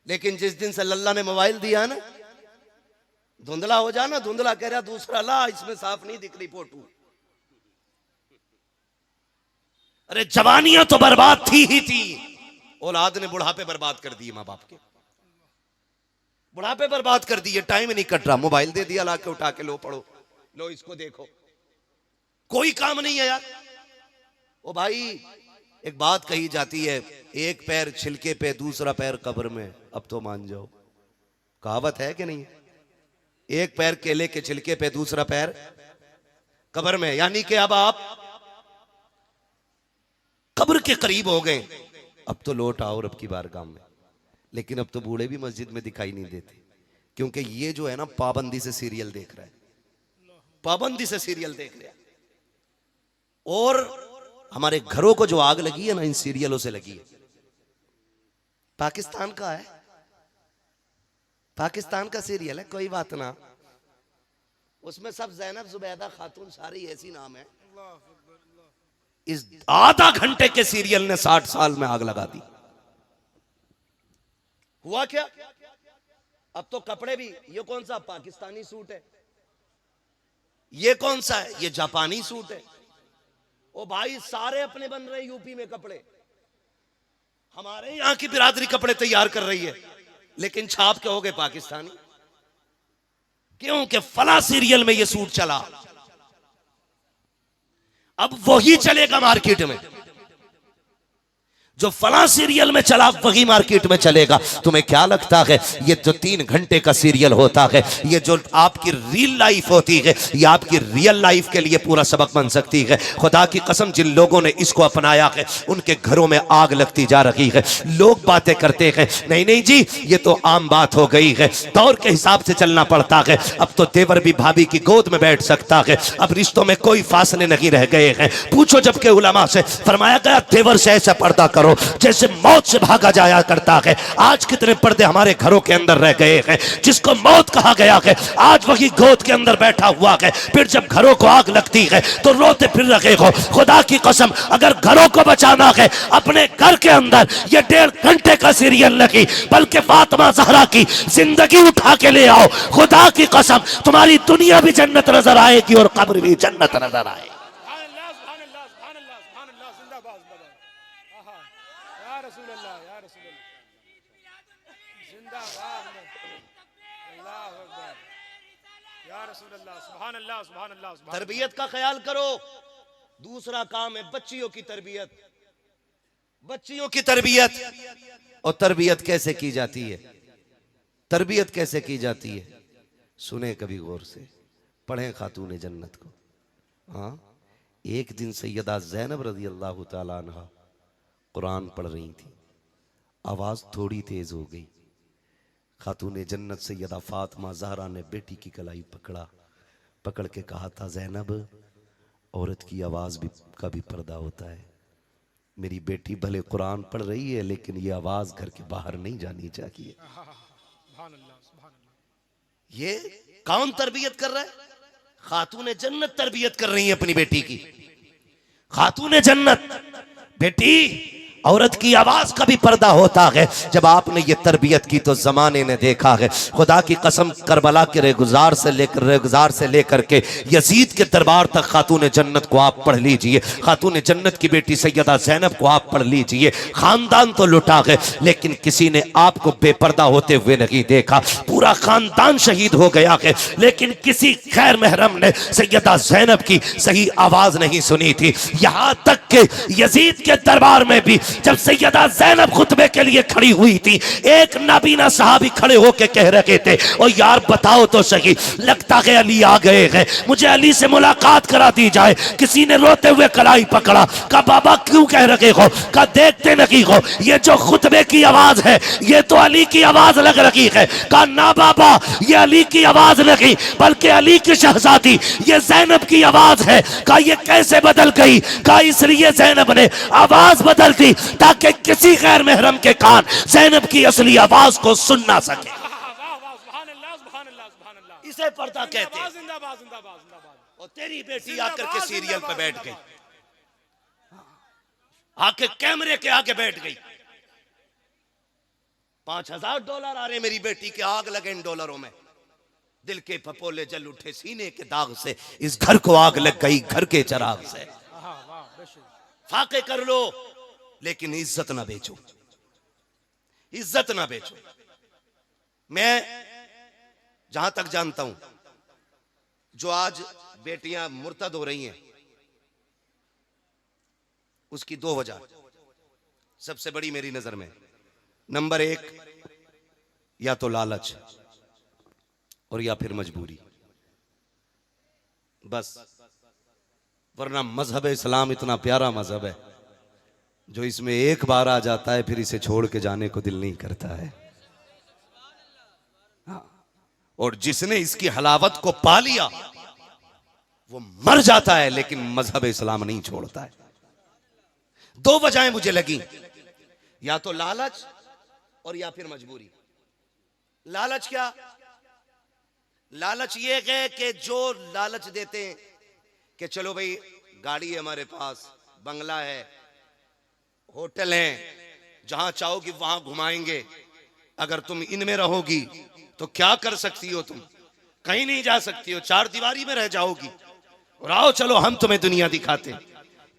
लेकिन जिस दिन से लल्ला ने मोबाइल दिया है ना, धुंधला हो जाना, धुंधला कह रहा दूसरा ला, इसमें साफ नहीं दिख रही फोटो। अरे जवानियां तो बर्बाद थी ही थी, औलाद ने बुढ़ापे बर्बाद कर दिए, मां बाप के बुढ़ापे बर्बाद कर दिए। टाइम नहीं कट रहा, मोबाइल दे दिया ला के, उठा के लो पढ़ो, लो इसको देखो, कोई काम नहीं है यार। ओ भाई, एक बात कही जाती है, एक पैर छिलके पे दूसरा पैर कब्र में। अब तो मान जाओ, कहावत है कि नहीं? एक पैर केले के छिलके पे दूसरा पैर कब्र में, यानी कि अब आप कब्र के करीब हो गए। अब तो लौट आओ रब की बारगाह में। लेकिन अब तो बूढ़े भी मस्जिद में दिखाई नहीं देते, क्योंकि ये जो है ना पाबंदी से सीरियल देख रहा है, पाबंदी से सीरियल देख रहा है। और हमारे घरों को जो आग लगी है ना, इन सीरियलों से लगी है। पाकिस्तान का है, पाकिस्तान का सीरियल है, कोई बात ना, उसमें सब जैनब जुबैदा खातून सारी ऐसी नाम है। इस आधा घंटे के सीरियल ने 60 साल में आग लगा दी। हुआ क्या? अब तो कपड़े भी, ये कौन सा पाकिस्तानी सूट है, ये कौन सा है, ये जापानी सूट है। ओ भाई, सारे अपने बन रहे यूपी में कपड़े, हमारे यहां की बिरादरी कपड़े तैयार कर रही है, लेकिन छाप के हो गए पाकिस्तानी। क्यों? कि फला सीरियल में ये सूट चला, अब वही चलेगा मार्केट में। जो फला सीरियल में चला वही मार्केट में चलेगा। तुम्हें क्या लगता है ये जो 3 घंटे का सीरियल होता है, ये जो आपकी रियल लाइफ होती है, ये आपकी रियल लाइफ के लिए पूरा सबक बन सकती है? खुदा की कसम, जिन लोगों ने इसको अपनाया है उनके घरों में आग लगती जा रही है। लोग बातें करते हैं, नहीं नहीं जी ये तो आम बात हो गई है, दौर के हिसाब से चलना पड़ता है। अब तो देवर भी भाभी की गोद में बैठ सकता है, अब रिश्तों में कोई फासले नहीं रह गए हैं। पूछो जबकि उलमा से, फरमाया गया देवर से ऐसा पर्दा करो जैसे मौत से भागा जाया करता है। आज कितने पर्दे हमारे घरों के अंदर रह गए हैं। जिसको मौत कहा गया है आज वही गोद के अंदर बैठा हुआ है, फिर जब घरों को आग लगती है तो रोते फिर रहे हो। खुदा की कसम, अगर घरों को बचाना है, अपने घर के अंदर ये 1.5 घंटे का सीरियल नहीं, बल्कि फातिमा ज़हरा की जिंदगी उठा के ले आओ। खुदा की कसम, तुम्हारी दुनिया भी जन्नत नजर आएगी और कब्र भी जन्नत नजर आएगी। तरबियत का ख्याल करो। दूसरा काम है बच्चियों की तरबियत। बच्चियों की तरबियत, और तरबियत कैसे की जाती है? तरबियत कैसे की जाती है? सुने कभी गौर से, पढ़ें खातून जन्नत को। हाँ, एक दिन सैयदा ज़ैनब रज़ी अल्लाह ताला अन्हा कुरान पढ़ रही थी, आवाज थोड़ी तेज हो गई। खातून जन्नत सैयदा फातिमा ज़हरा ने बेटी की कलाई पकड़ के कहा था, ज़ैनब, औरत की आवाज भी का भी पर्दा होता है। मेरी बेटी भले कुरान पढ़ रही है, लेकिन ये आवाज घर के बाहर नहीं जानी चाहिए। ये कौन तरबियत कर रहा है? खातून जन्नत तरबियत कर रही है अपनी बेटी की। खातून जन्नत, बेटी औरत की आवाज का भी पर्दा होता है। जब आपने ये तरबियत की तो जमाने ने देखा है। खुदा की कसम, करबला के रेगुजार से लेकर के यजीद के दरबार तक खातून जन्नत को आप पढ़ लीजिए, खातून जन्नत की बेटी सैयदा ज़ैनब को आप पढ़ लीजिए। खानदान तो लुटा गए, लेकिन किसी ने आपको बेपर्दा होते हुए नहीं देखा। पूरा खानदान शहीद हो गया है, लेकिन किसी खैर महरम ने सैयदा ज़ैनब की सही आवाज नहीं सुनी थी। यहां तक कि यजीद के दरबार में भी जब सैयदा ज़ैनब खुतबे के लिए खड़ी हुई थी, एक नाबीना साहबी खड़े होकर कह रहे थे, ओ यार बताओ तो सही, लगता है अली आ गए हैं, मुझे अली से मुलाकात करा दी जाए। किसी ने रोते हुए कलाई पकड़ा, कहा बाबा क्यों कह रहे हो, कहा देखते नहीं हो ये जो खुतबे की आवाज है ये तो अली की आवाज लग रही है। कहा ना बाबा, ये अली की आवाज नहीं बल्कि अली की शहजादी ये ज़ैनब की आवाज है। कहा ये कैसे बदल गई, कहा इसलिए ज़ैनब ने आवाज बदल दी ताकि किसी गैर महरम के कान ज़ैनब की असली आवाज को सुन ना सके। इसे पर्दा कहते हैं। और तेरी बेटी आकर के सीरियल पे बैठ गई, आके कैमरे के आगे बैठ गई। $5000 आ रहे मेरी बेटी के, आग लगे इन डॉलरों में। दिल के फपोले जल उठे सीने के दाग से, इस घर को आग लग गई घर के चराग से। फाके कर लो लेकिन इज्जत ना बेचो, इज्जत ना बेचो। मैं जहां तक जानता हूं, जो आज बेटियां मुर्तद हो रही हैं उसकी 2 वजह सबसे बड़ी मेरी नजर में। नंबर 1, या तो लालच और या फिर मजबूरी, बस। वरना मजहब इस्लाम इतना प्यारा मजहब है, जो इसमें एक बार आ जाता है फिर इसे छोड़ के जाने को दिल नहीं करता है। और जिसने इसकी हलावत को पा लिया वो मर जाता है, लेकिन मजहब इस्लाम नहीं छोड़ता है। 2 वजहें मुझे लगी, या तो लालच और या फिर मजबूरी। लालच क्या? लालच ये है कि जो लालच देते हैं कि चलो भाई गाड़ी है हमारे पास, बंगला है, होटल है, जहां चाहोगी वहां घुमाएंगे, अगर तुम इनमें रहोगी तो क्या कर सकती हो, तुम कहीं नहीं जा सकती हो, 4 दीवारी में रह जाओगी। और आओ चलो हम तुम्हें दुनिया दिखाते हैं।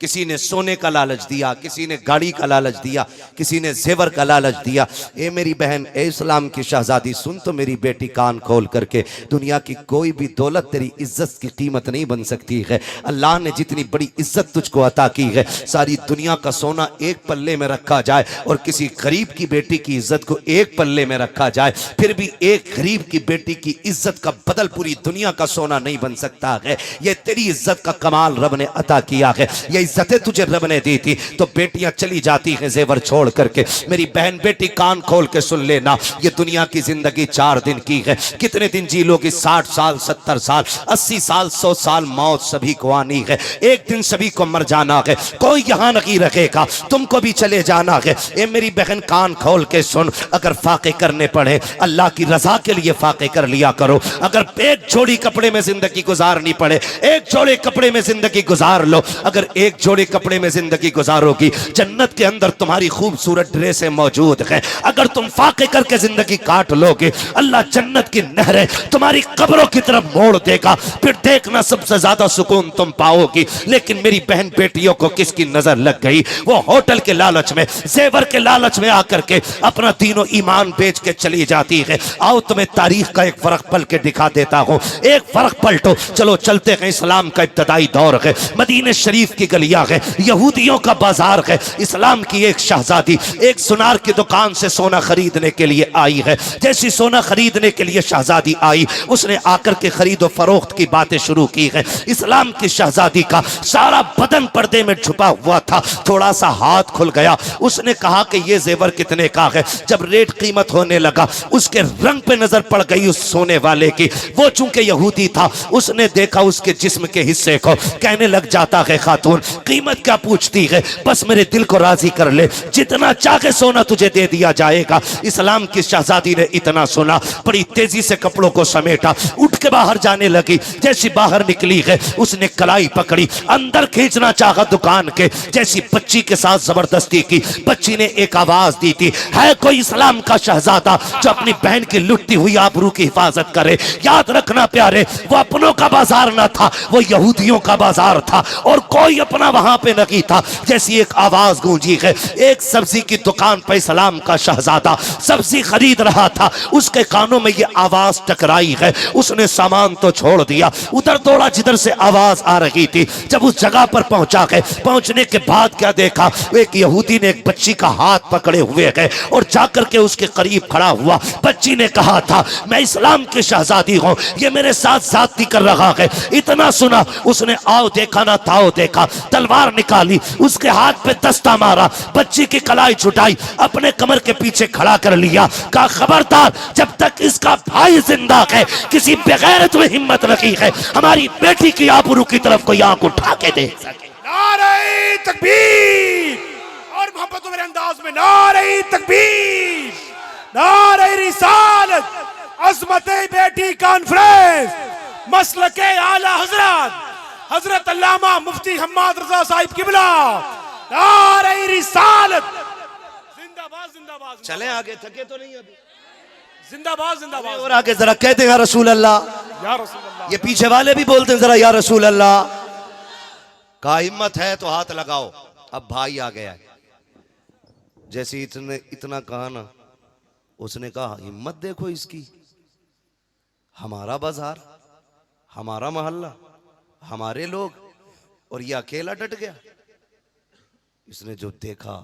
किसी ने सोने का लालच दिया, किसी ने गाड़ी का लालच दिया, किसी ने जेवर का लालच दिया। ए मेरी बहन, ए इस्लाम की शहजादी, सुन तो मेरी बेटी कान खोल करके, दुनिया की कोई भी दौलत तेरी इज्जत की कीमत नहीं बन सकती है। अल्लाह ने जितनी बड़ी इज्जत तुझको अता की है, सारी दुनिया का सोना एक पल्ले में रखा जाए और किसी गरीब की बेटी की इज्जत को एक पल्ले में रखा जाए, फिर भी एक गरीब की बेटी की इज्जत का बदल पूरी दुनिया का सोना नहीं बन सकता है। ये तेरी इज्जत का कमाल रब ने अता किया है, ये इज्जतें तुझे रब ने दी थी। तो बेटियां चली जाती हैं जेवर छोड़ करके। मेरी बहन बेटी कान खोल के सुन लेना, ये दुनिया की जिंदगी 4 दिन की है। कितने दिन जी लोगी? 60 साल, 70 साल, 80 साल, 100 साल, मौत सभी को आनी है। एक दिन सभी को मर जाना है, कोई यहां नहीं रखेगा, तुमको भी चले जाना है। ए मेरी बहन कान खोल के सुन, अगर फाके करने पड़े अल्लाह की रजा के लिए फाके कर लिया करो। अगर एक जोड़ी कपड़े में जिंदगी गुजारनी पड़े, एक जोड़े कपड़े में जिंदगी गुजार लो। अगर एक जोड़े कपड़े में जिंदगी गुजारोगी, जन्नत के अंदर तुम्हारी खूबसूरत ड्रेसें मौजूद हैं। अगर तुम फाके करके जिंदगी काट लोगे, अल्लाह जन्नत की नहरें तुम्हारी कब्रों की तरफ मोड़ देगा, फिर देखना सबसे ज्यादा सुकून तुम पाओगी। लेकिन मेरी बहन बेटियों को किसकी नजर लग गई? वो होटल के लालच में, जेवर के लालच में आकर के अपना दीनो ईमान बेच के चली जाती है। आओ तुम्हें तारीख का एक फर्क पल के दिखा देता हूं, एक फर्क पलटो। चलो चलते हैं, इस्लाम का इब्तदाई दौर है, मदीने शरीफ की गलियां है, यहूदियों का बाजार है। इस्लाम की एक शहजादी एक सुनार की दुकान से सोना खरीदने के लिए आई है। जैसी सोना खरीदने के लिए शहजादी आई, उसने आकर के खरीदो फरोख्त की बातें शुरू की है। इस्लाम की शहजादी का सारा बदन पर्दे में छुपा हुआ था, थोड़ा सा हाथ खुल गया। उसने कहा कि ये जेवर कितने का है? जब रेट कीमत होने लगा, उसके रंग पे नजर पड़ गई उस सोने वाले की। वो चूंकि यहूदी था, उसने देखा उसके जिस्म के हिस्से को, कहने लग जाता है खातून कीमत क्या पूछती है, बस मेरे दिल को राजी कर ले, जितना चाहे सोना तुझे दे दिया जाएगा। इस्लाम की शहजादी ने इतना सुना, बड़ी तेजी से कपड़ों को समेटा, उठ के बाहर जाने लगी। जैसी बाहर निकली है उसने कलाई पकड़ी, अंदर खींचना चाहा दुकान के, जैसी बच्ची के साथ जबरदस्ती की। बच्ची ने एक आवाज दी थी, है कोई इस्लाम का शहजादा जो अपनी बहन की लुटती हुई आबरू की हिफाजत करे? याद रखना प्यारे, वो अपनों का बाजार ना था, वो यहूदियों का बाजार था, और कोई अपना वहां पे नहीं था। जैसी एक आवाज गूंजी है, एक सब्जी की दुकान पर इस्लाम का शहजादा सब्जी खरीद रहा था, उसके कानों में ये आवाज टकराई है। उसने सामान तो छोड़ दिया, उधर दौड़ा जिधर से आवाज आ रही थी। जब उस जगह पर पहुंचा है, पहुंचने के बाद क्या देखा, एक यहूदी ने एक बच्ची का हाथ पकड़े हुए है और जाकर के उसके करीब खड़ा हुआ। बच्ची ने कहा था, मैं इस्लाम की शहजादी हूं, ये मेरे साथ ज्यादती कर रहा है। इतना सुना उसने आओ देखा ना ताओ देखा, तलवार निकाली, उसके हाथ पे दस्ता मारा, बच्ची की कलाई छुटाई, अपने कमर के पीछे खड़ा कर लिया। कहा खबरदार, जब तक इसका भाई जिंदा है किसी बेगैरत में हिम्मत रखी है हमारी बेटी की आबरू की तरफ कोई आंख उठा के देख सके। नारे तकबीर, और मोहब्बत तो मेरे अंदाज में नारे तकबीर, नारे रिसालत, अज़मते बेटी कॉन्फ्रेंस, मसलके आला हजरत हजरत अल्लामा मुफ्ती हम्माद रजा साहिब किबला, नारे रिसालत, जिंदाबाद जिंदाबाद। चलें आगे, थके तो नहीं अभी? जिंदाबाद जिंदाबाद। और आगे जरा कहते हैं या रसूल अल्लाह, या रसूल अल्लाह। ये पीछे वाले भी बोलते हैं जरा या रसूल अल्लाह। कहा हिम्मत है तो हाथ लगाओ। अब भाई आ गया है, जैसे इतना कहा ना, उसने कहा हिम्मत देखो इसकी, हमारा बाजार, हमारा मोहल्ला, हमारे लोग, और ये अकेला डट गया। इसने जो देखा,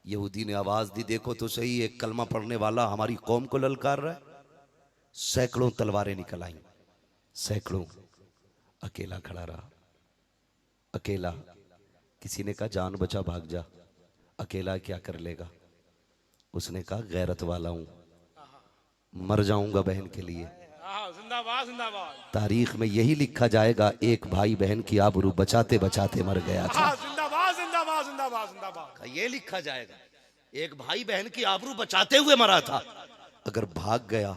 यहूदी ने आवाज दी, देखो तो सही, एक कलमा पढ़ने वाला हमारी कौम को ललकार रहा है। सैकड़ों तलवारें निकल आई, सैकड़ों, अकेला खड़ा रहा, अकेला। किसी ने कहा जान बचा भाग जा, अकेला क्या कर लेगा? उसने कहा गैरत वाला हूं, मर जाऊंगा बहन के लिए। जिंदाबाद जिंदाबाद। तारीख में यही लिखा जाएगा, एक भाई बहन की आबरू बचाते बचाते मर गया था। जिंदाबाद जिंदाबाद जिंदाबाद जिंदाबाद। ये लिखा जाएगा, एक भाई बहन की आबरू बचाते हुए मरा था। अगर भाग गया,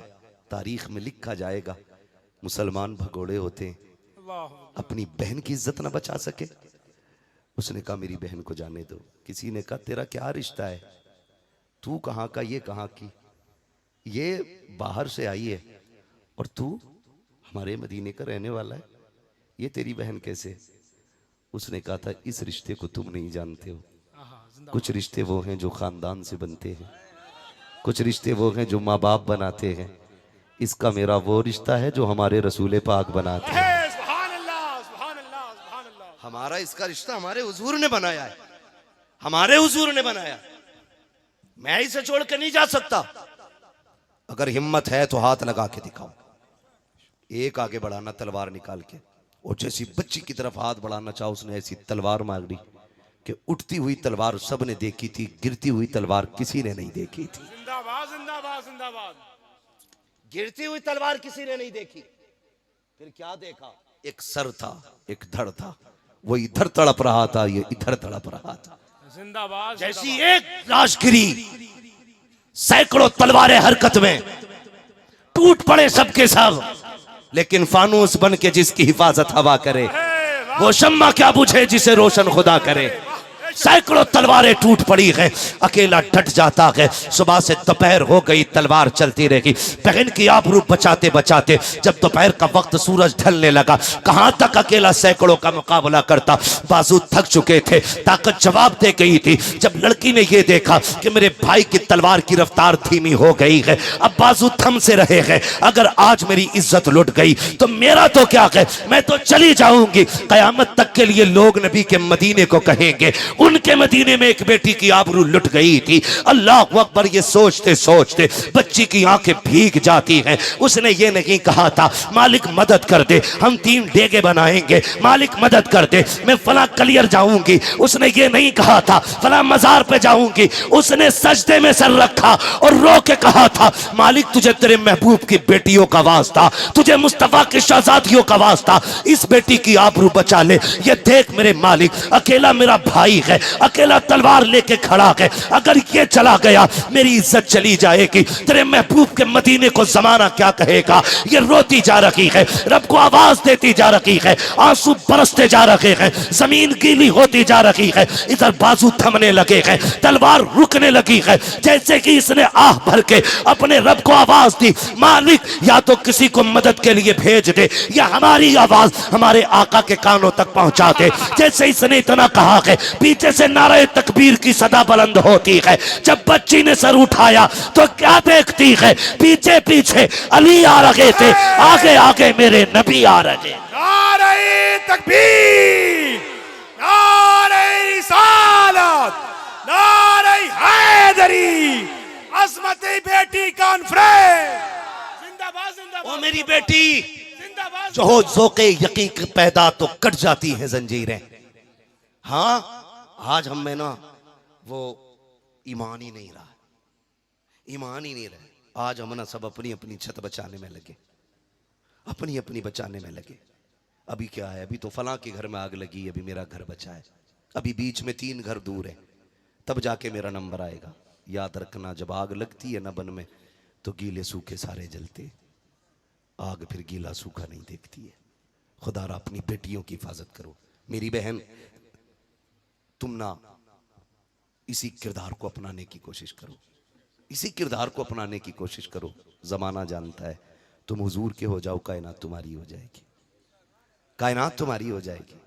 तारीख में लिखा जाएगा, मुसलमान भगोड़े होते हैं, अपनी बहन की इज्जत न बचा सके। उसने कहा मेरी बहन को जाने दो। किसी ने कहा तेरा क्या रिश्ता है, तू कहाँ का, ये कहाँ की, ये बाहर से आई है और तू हमारे मदीने का रहने वाला है, ये तेरी बहन कैसे? उसने कहा था इस रिश्ते को तुम नहीं जानते हो, कुछ रिश्ते वो हैं जो खानदान से बनते हैं, कुछ रिश्ते वो हैं जो माँ बाप बनाते हैं, इसका मेरा वो रिश्ता है जो हमारे रसूल पाक बनाते हैं। हमारा इसका रिश्ता हमारे हुजूर ने बनाया है, हमारे हुजूर ने बनाया, मैं इसे छोड़ के नहीं जा सकता। अगर हिम्मत है तो हाथ लगा के दिखाओ। एक आगे बढ़ाना तलवार निकाल के, और जैसी बच्ची की तरफ हाथ बढ़ाना चाहो, उसने ऐसी तलवार मार दी कि उठती हुई तलवार सबने देखी थी, गिरती हुई तलवार किसी ने नहीं देखी थी। जिंदाबाद जिंदाबाद जिंदाबाद। गिरती हुई तलवार किसी ने नहीं देखी। फिर क्या देखा? एक सर था, एक धड़ था, वो इधर तड़प रहा था, ये इधर तड़प रहा था। जिंदाबाद। जैसी एक लाश गिरी, सैकड़ों तलवारें हरकत में, टूट पड़े सबके सब, लेकिन फानूस बन के जिसकी हिफाजत हवा करे, वो शम्मा क्या बुझे जिसे रोशन खुदा करे। सैकड़ों तलवारें टूट पड़ी हैं, अकेला डट जाता है। सुबह से दोपहर हो गई, तलवार चलती रही, बहन की आबरू बचाते बचाते जब दोपहर का वक्त सूरज ढलने लगा, कहां तक अकेला सैकड़ों का मुकाबला करता। बाजू थक चुके थे, ताकत जवाब दे गई थी। जब लड़की ने यह देखा कि मेरे भाई की तलवार की रफ्तार धीमी हो गई है, अब बाजू थम से रहे हैं, अगर आज मेरी इज्जत लुट गई तो मेरा तो क्या है, मैं तो चली जाऊंगी। कयामत तक के लिए लोग नबी के मदीने को कहेंगे, उनके मदीने में एक बेटी की आबरू लुट गई थी। अल्लाह अकबर, ये सोचते सोचते बच्ची की आंखें भीग जाती हैं। उसने ये नहीं कहा था मालिक मदद कर दे, हम 3 डेगे बनाएंगे, मालिक मदद कर दे, मैं फला कलियर जाऊंगी। उसने ये नहीं कहा था फला मजार पे जाऊंगी। उसने सजदे में सर रखा और रो के कहा था मालिक तुझे तेरे महबूब की बेटियों का वास्ता, तुझे मुस्तफा की शहजादियों का वास्ता, इस बेटी की आबरू बचा ले। ये देख मेरे मालिक, अकेला मेरा भाई है, अकेला तलवार लेके खड़ा है, अगर ये चला गया मेरी इज्जत चली जाएगी। तेरे महबूब के मदीने को जमाना क्या कहेगा। ये रोती जा रही है, रब को आवाज देती जा रही है, आंसू बरसते जा रहे हैं, जमीन गीली होती जा रही है, इधर बाजू थमने लगे हैं, तलवार रुकने लगी है। जैसे कि इसने आह भर के अपने रब को आवाज दी, मालिक या तो किसी को मदद के लिए भेज दे या हमारी आवाज हमारे आका के कानों तक पहुंचा दे। जैसे इसने इतना कहा है, पीछे से नारे तकबीर की सदा बुलंद होती है। जब बच्ची ने सर उठाया तो क्या देखती है, पीछे पीछे अली आ रहे थे, आगे आगे मेरे नबी आ रहे। नारे तकबीर, नारे रिसालत, नारे हैदरी, अज़मती बेटी कॉन्फ्रेंस, जिंदाबाद जिंदाबाद। ओ मेरी बेटी, जिंदाबाद जो हो ज़ौक़े यकीन पैदा तो कट जाती हैं जंजीरें। हाँ, आज हम में ना वो ईमान ही नहीं रहा, ईमान ही नहीं रहा। आज हम ना सब अपनी अपनी छत बचाने में लगे, अपनी अपनी बचाने में लगे। अभी क्या है, अभी तो फलां के घर में आग लगी, अभी मेरा घर बचा है, अभी बीच में 3 घर दूर है, तब जाके मेरा नंबर आएगा। याद रखना, जब आग लगती है ना बन में, तो गीले सूखे सारे जलते, आग फिर गीला सूखा नहीं देखती है। खुदारा अपनी बेटियों की हिफाजत करो। मेरी बहन, तुम ना इसी किरदार को अपनाने की कोशिश करो, इसी किरदार को अपनाने की कोशिश करो। जमाना जानता है तुम हुजूर के हो जाओ, कायनात तुम्हारी हो जाएगी, कायनात तुम्हारी हो जाएगी।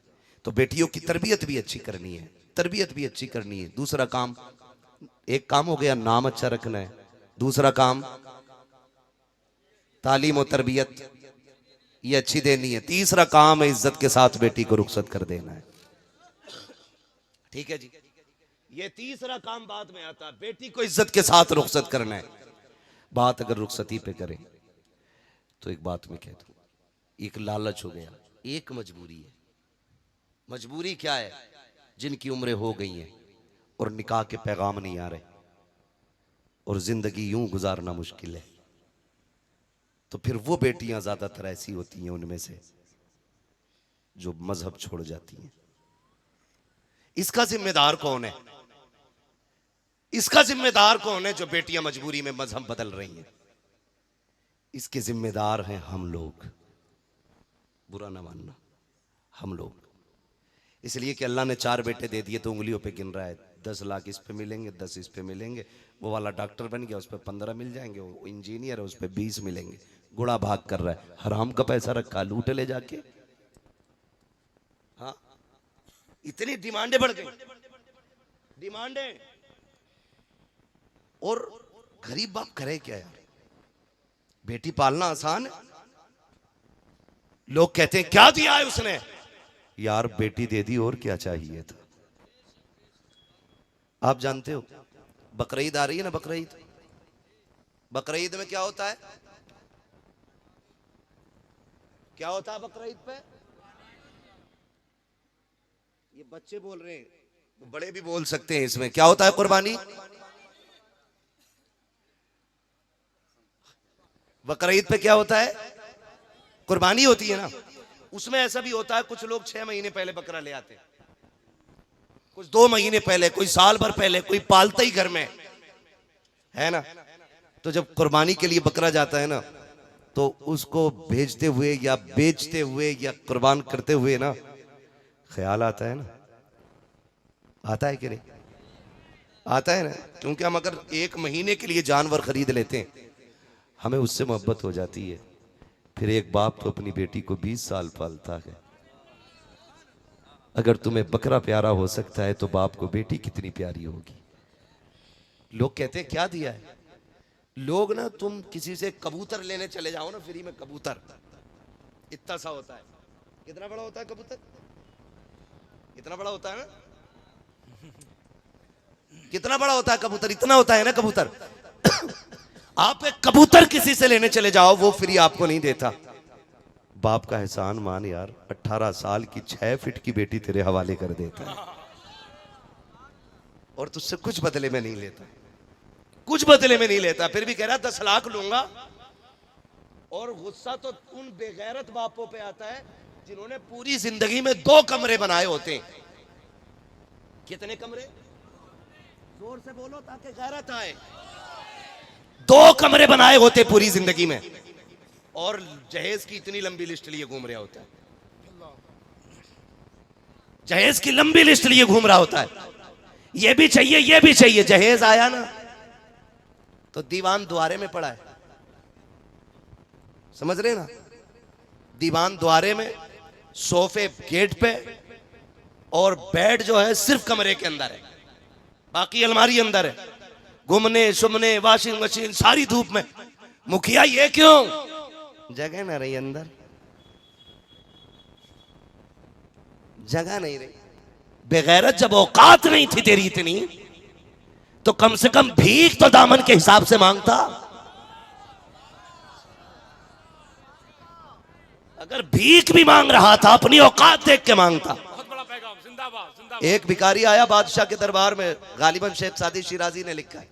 तो बेटियों की तरबियत भी अच्छी करनी है, तरबियत भी अच्छी करनी है। दूसरा काम, एक काम हो गया नाम अच्छा रखना है, दूसरा काम तालीम और तरबियत ये अच्छी देनी है, तीसरा काम है इज्जत के साथ बेटी को रुखसत कर देना है। ठीक है जी, ये तीसरा काम बाद में आता है, बेटी को इज्जत के साथ रुखसत करना है। बात अगर रुखसती पे करें तो एक बात मैं कह दूं, एक लालच हो गया, एक मजबूरी है। मजबूरी क्या है, जिनकी उम्रें हो गई हैं और निकाह के पैगाम नहीं आ रहे और जिंदगी यूं गुजारना मुश्किल है, तो फिर वो बेटियां ज्यादातर ऐसी होती हैं उनमें से जो मजहब छोड़ जाती हैं। इसका जिम्मेदार कौन है, इसका जिम्मेदार कौन है जो बेटियां मजबूरी में मजहब बदल रही हैं? इसके जिम्मेदार हैं हम लोग, बुरा ना मानना, हम लोग। इसलिए कि अल्लाह ने 4 बेटे दे दिए तो उंगलियों पे गिन रहा है, 10 लाख इस पे मिलेंगे, 10 इस पे मिलेंगे, वो वाला डॉक्टर बन गया उस पे 15 मिल जाएंगे, वो इंजीनियर है उस पे 20 मिलेंगे। गुड़ा भाग कर रहा है, हराम का पैसा रखा, लूट ले जाके। हाँ, इतनी डिमांडें बढ़ गई, डिमांडें, और गरीब बाप करे क्या यार? बेटी पालना आसान है? लोग कहते हैं क्या दिया है उसने, यार बेटी दे दी और क्या चाहिए था। आप जानते हो बकरीद आ रही है ना, बकरीद, बकरीद में क्या होता है, क्या होता है बकरीद पे? ये बच्चे बोल रहे हैं, बड़े भी बोल सकते हैं। इसमें क्या होता है? कुर्बानी। बकरीद पे क्या होता है? कुर्बानी होती है ना। उसमें ऐसा भी होता है, कुछ लोग 6 महीने पहले बकरा ले आते हैं, कुछ 2 महीने पहले, कोई साल भर पहले, कोई पालता ही घर में है ना। तो जब कुर्बानी के लिए बकरा जाता है ना, तो उसको भेजते हुए या बेचते हुए या कुर्बान करते हुए ना ख्याल आता है ना, आता है कि नहीं? आता है ना, क्योंकि हम अगर 1 महीने के लिए जानवर खरीद लेते हैं, हमें उससे मोहब्बत हो जाती है। फिर एक बाप तो अपनी बेटी को 20 साल पालता है। अगर तुम्हें बकरा प्यारा हो सकता है तो बाप को बेटी कितनी प्यारी होगी। लोग कहते हैं क्या दिया है, लोग ना, तुम किसी से कबूतर लेने चले जाओ ना फ्री में, कबूतर इतना सा होता है, कितना बड़ा होता है कबूतर, इतना बड़ा होता है ना, कितना बड़ा होता है कबूतर? इतना होता है ना कबूतर। आप एक कबूतर किसी से लेने चले जाओ, वो फ्री आपको नहीं देता। बाप का एहसान मान यार, 18 साल की 6 फीट की बेटी तेरे हवाले कर देता है और तुझसे कुछ बदले में नहीं लेता, कुछ बदले में नहीं लेता, फिर भी कह रहा 10 लाख लूंगा। और गुस्सा तो उन बेगैरत बापों पे आता है जिन्होंने पूरी जिंदगी में 2 कमरे बनाए होते हैं। कितने कमरे? जोर से बोलो ताकि गैरत आए। 2 कमरे बनाए होते पूरी जिंदगी में, और जहेज की इतनी लंबी लिस्ट लिए घूम रहा होता है, जहेज की लंबी लिस्ट लिए घूम रहा होता है। ये भी चाहिए, ये भी चाहिए। जहेज आया ना तो दीवान द्वारे में पड़ा है, समझ रहे ना? दीवान द्वारे में, सोफे गेट पे, और बेड जो है सिर्फ कमरे के अंदर है, बाकी अलमारी अंदर है। घूमने शुमने, वॉशिंग मशीन, सारी धूप में। मुखिया ये क्यों? जगह ना रही अंदर, जगह नहीं रही। बेगैरत, जब औकात नहीं थी तेरी इतनी, तो कम से कम भीख तो दामन के हिसाब से मांगता। अगर भीख भी मांग रहा था, अपनी औकात देख के मांगता। बहुत बड़ा पैगाम, जिंदाबाद जिंदाबाद। एक भिखारी आया बादशाह के दरबार में, गालिबन शेख सादी शिराजी ने लिखा है।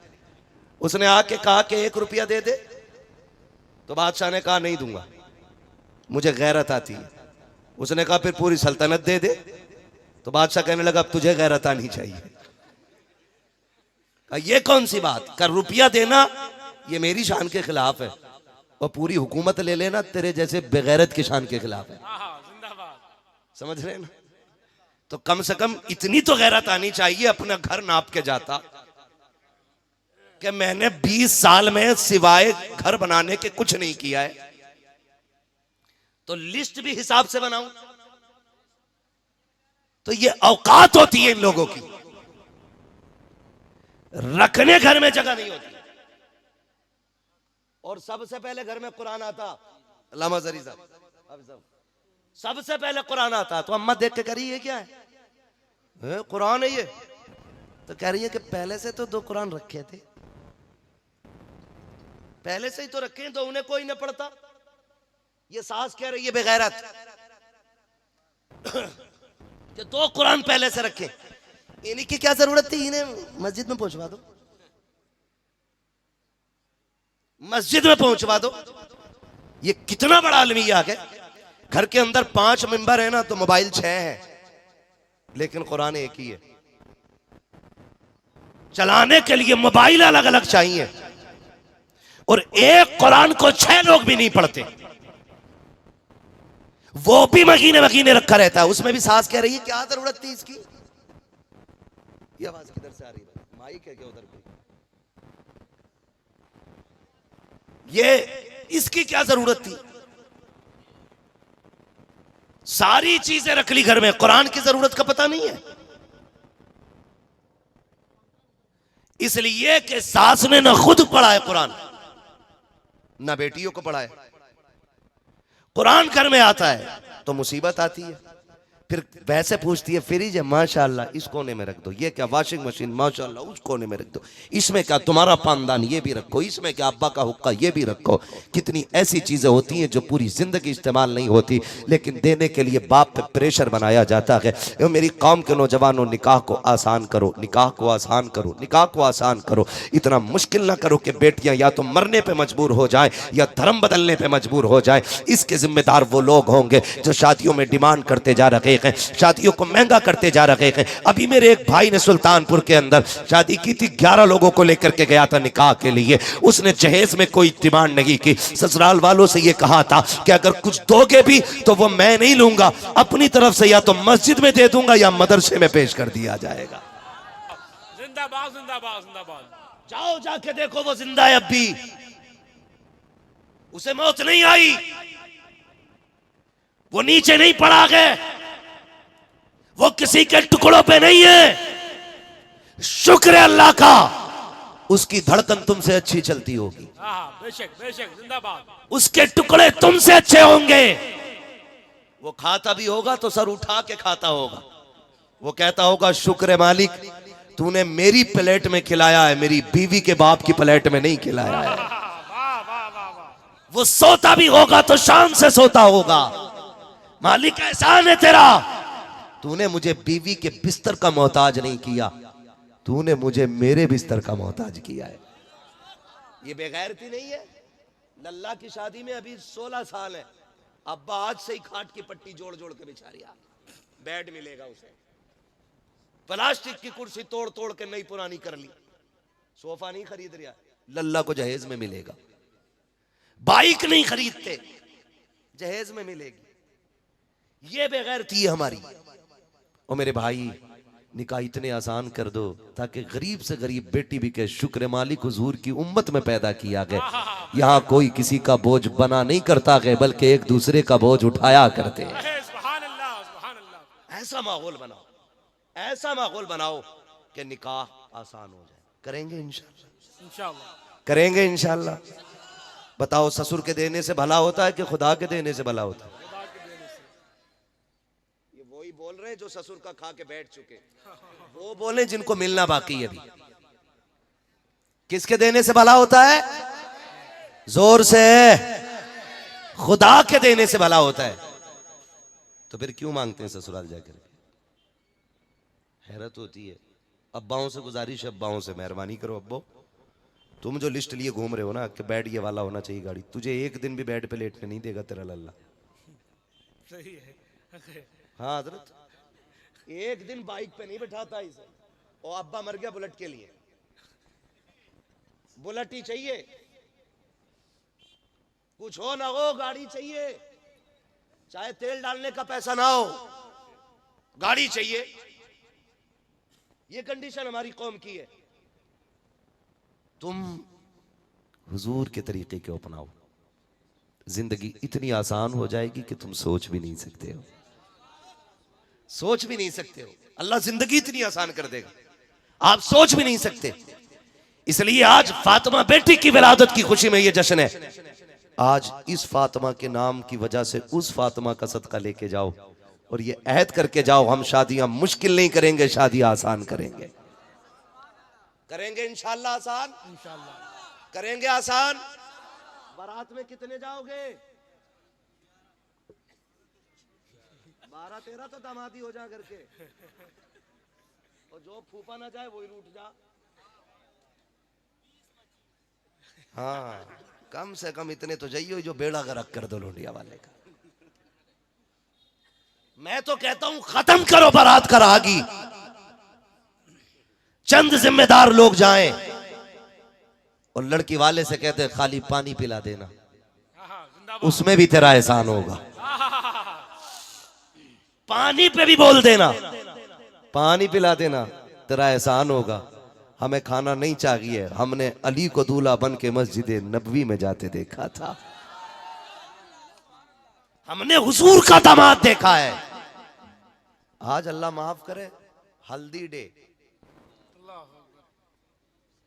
उसने आके कहा कि 1 रुपया दे दे, तो बादशाह ने कहा नहीं दूंगा, मुझे गैरत आती है। उसने कहा फिर पूरी सल्तनत दे दे, तो बादशाह कहने लगा अब तुझे गैरत आनी चाहिए। कहा ये कौन सी बात? कर रुपया देना ये मेरी शान के खिलाफ है, और पूरी हुकूमत ले लेना तेरे जैसे बेगैरत की शान के खिलाफ है। जिंदाबाद। समझ रहे ना? तो कम से कम इतनी तो गैरत आनी चाहिए। अपना घर नाप के जाता कि मैंने 20 साल में सिवाय घर बनाने के कुछ नहीं किया है, तो लिस्ट भी हिसाब से बनाऊं। तो ये औकात होती है इन लोगों की, रखने घर में जगह नहीं होती। और सबसे पहले घर में कुरान आता, अल्लामा जरी साहब, सबसे पहले कुरान आता। तो अम्मा देख के करी ये क्या है? कुरान है ये। तो कह रही है कि पहले से तो 2 कुरान रखे थे, पहले से ही तो रखे हैं, तो उन्हें कोई न पढ़ता। ये सास कह रही है बेगैरत कि 2 कुरान पहले से रखे, इन्हीं की क्या जरूरत थी? इन्हें मस्जिद में पहुंचवा दो, मस्जिद में पहुंचवा दो। ये कितना बड़ा अलमिया है। घर के अंदर 5 मेंबर है ना, तो मोबाइल 6 है, लेकिन कुरान एक ही है। चलाने के लिए मोबाइल अलग अलग चाहिए, और एक कुरान को 6 लोग भी नहीं पढ़ते, वो भी महीने महीने रखा रहता है। उसमें भी सास कह रही है क्या जरूरत थी इसकी? ये आवाज किधर से आ रही है? माइक है क्या उधर पे? ये इसकी क्या जरूरत थी? सारी चीजें रख ली घर में, कुरान की जरूरत का पता नहीं है। इसलिए कि सास ने ना खुद पढ़ा है कुरान, ना बेटियों को पढ़ा है। कुरान घर में आता है तो मुसीबत आती है। फिर वैसे पूछती है फ्रिज है, माशाल्लाह इस कोने में रख दो। ये क्या? वॉशिंग मशीन, माशाल्लाह उस कोने में रख दो। इसमें क्या? तुम्हारा पानदान, ये भी रखो। इसमें क्या? अब्बा का हुक्का, ये भी रखो। कितनी ऐसी चीजें होती हैं जो पूरी जिंदगी इस्तेमाल नहीं होती, लेकिन देने के लिए बाप पे प्रेशर बनाया जाता है। ये मेरी कौम के नौजवानों, निकाह को आसान करो, निकाह को आसान करो, निकाह को आसान करो। इतना मुश्किल ना करो कि बेटियां या तो मरने पे मजबूर हो जाए या धर्म बदलने पे मजबूर हो जाए। इसके जिम्मेदार वो लोग होंगे जो शादियों में डिमांड करते जा रहे हैं, शादियों को महंगा करते जा रहे हैं। अभी मेरे एक भाई ने सुल्तानपुर के अंदर शादी की थी, 11 लोगों को लेकर के गया था निकाह के लिए। उसने जहेज में कोई डिमांड नहीं की, ससुराल वालों से ये कहा था कि अगर कुछ दोगे भी तो वो मैं नहीं लूंगा, अपनी तरफ से या तो मस्जिद में दे दूंगा या मदरसे में पेश कर दिया जाएगा। जिंदाबाद जिंदाबाद जिंदाबाद। जाओ जाके देखो, वो जिंदा है अब भी, उसे मौत नहीं आई, वो नीचे नहीं पड़ा गए, वो किसी के टुकड़ों पे नहीं है। शुक्र है अल्लाह का, उसकी धड़कन तुमसे अच्छी चलती होगी, बेशक बेशक, जिंदाबाद। उसके टुकड़े तुमसे अच्छे होंगे। वो खाता भी होगा तो सर उठा के खाता होगा। वो कहता होगा शुक्र है मालिक, तूने मेरी प्लेट में खिलाया है, मेरी बीवी के बाप की प्लेट में नहीं खिलाया है। वाह वाह वाह वाह। वो सोता भी होगा तो शान से सोता होगा। मालिक एहसान है तेरा, तूने मुझे बीवी के बिस्तर का मोहताज नहीं किया, तूने मुझे मेरे बिस्तर का मोहताज किया है। ये बेगैरती नहीं है? लल्ला की शादी में अभी 16 साल है, अब्बा आज से ही खाट की पट्टी जोड़ जोड़ के बिछा रहा, बेड मिलेगा उसे। प्लास्टिक की कुर्सी तोड़ तोड़ के नई पुरानी कर ली, सोफा नहीं खरीद रहा, लल्ला को जहेज में मिलेगा। बाइक नहीं खरीदते, जहेज में मिलेगी। ये बेगैरती है हमारी। और मेरे भाई, निकाह इतने आसान कर दो ताकि गरीब से गरीब बेटी भी कहे शुक्र मालिक हुजूर की उम्मत में पैदा किया गया। यहाँ कोई किसी का बोझ बना नहीं करता गए, बल्कि एक दूसरे का बोझ उठाया करते हैं। सुभान अल्लाह सुभान अल्लाह। ऐसा माहौल बनाओ, ऐसा माहौल बनाओ कि निकाह आसान हो जाए। करेंगे इंशाल्लाह, इंशाअल्लाह करेंगे इंशाल्लाह। बताओ, ससुर के देने से भला होता है कि खुदा के देने से भला होता है? ये वही बोल रहे हैं जो ससुर का खा के बैठ चुके, वो बोले जिनको मिलना बाकी है अभी। किसके देने से भला होता है? जोर से, खुदा के देने से भला होता है। तो फिर क्यों मांगते हैं ससुराल जाकर? हैरत होती है। अब्बाओं से गुजारिश है, अब्बाओं से मेहरबानी करो, अब्बो तुम जो लिस्ट लिए घूम रहे हो ना कि बेड ये वाला होना चाहिए गाड़ी, तुझे एक दिन भी बेड पे लेटने नहीं देगा तेरा लल्ला। सही है। हाँ हजरत, एक दिन बाइक पे नहीं बैठाता इसे। और अब्बा मर गया बुलेट के लिए, बुलेट ही चाहिए, कुछ हो ना हो गाड़ी चाहिए, चाहे तेल डालने का पैसा ना हो, गाड़ी चाहिए। ये कंडीशन हमारी कौम की है। तुम हुजूर के तरीके को अपनाओ, जिंदगी इतनी आसान हो जाएगी कि तुम सोच भी नहीं सकते हो, सोच भी नहीं सकते हो। अल्लाह जिंदगी इतनी आसान कर देगा, आप सोच भी नहीं सकते। इसलिए आज फातिमा बेटी की विलादत की खुशी में ये जश्न है। आज इस फातिमा के नाम की वजह से उस फातिमा का सदका लेके जाओ और ये अहद करके जाओ, हम शादियां मुश्किल नहीं करेंगे, शादियां आसान करेंगे। करेंगे इंशाल्लाह आसान, इंशाअल्लाह करेंगे आसान। बारात में कितने जाओगे? 12-13 तो दामादी हो जा करके, और जो फूफा ना जाए वही रूठ जा। हाँ, कम से कम इतने तो जाइए जो बेड़ा गर्क कर दो लोंडिया वाले का। मैं तो कहता हूं खत्म करो बारात का रागी, चंद जिम्मेदार लोग जाएं और लड़की वाले से कहते हैं खाली पानी पिला देना, उसमें भी तेरा एहसान होगा। पानी पे भी बोल देना, पानी पिला देना, तेरा एहसान होगा। हमें खाना नहीं चाहिए, हमने अली को दूल्हा बन के मस्जिद नबवी में जाते देखा था, हमने हुजूर का दामाद देखा है। आज अल्लाह माफ करे, हल्दी डे,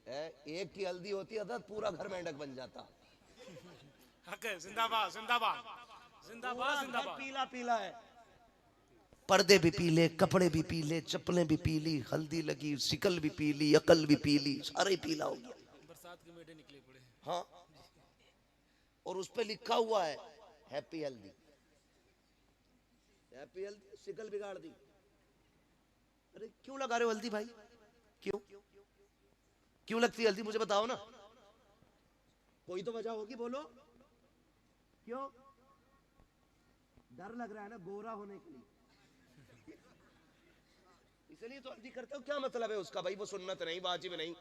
एक की हल्दी होती है तो पूरा घर मेंढक बन जाता। जिंदाबाद जिंदाबाद जिंदाबाद जिंदाबाद। पीला पीला है, पर्दे भी पीले, कपड़े भी पीले, चप्पलें भी पीली, हल्दी लगी, शिकल भी पीली, अकल भी पीली, सारा ही पीला हो गया। बरसात के मेढे निकले पड़े। हाँ, और उस पे लिखा हुआ है हैप्पी हल्दी, हैप्पी हल्दी, शिकल बिगाड़ दी। अरे क्यों लगा रहे हो हल्दी भाई? क्यों क्यों लगती है हल्दी? मुझे बताओ ना, कोई तो वजह होगी, बोलो। क्यों? डर लग रहा है ना गोरा होने के लिए, इसलिए तो हल्दी करते हो। क्या मतलब है उसका भाई? वो सुन्नत नहीं, वाजिब नहीं,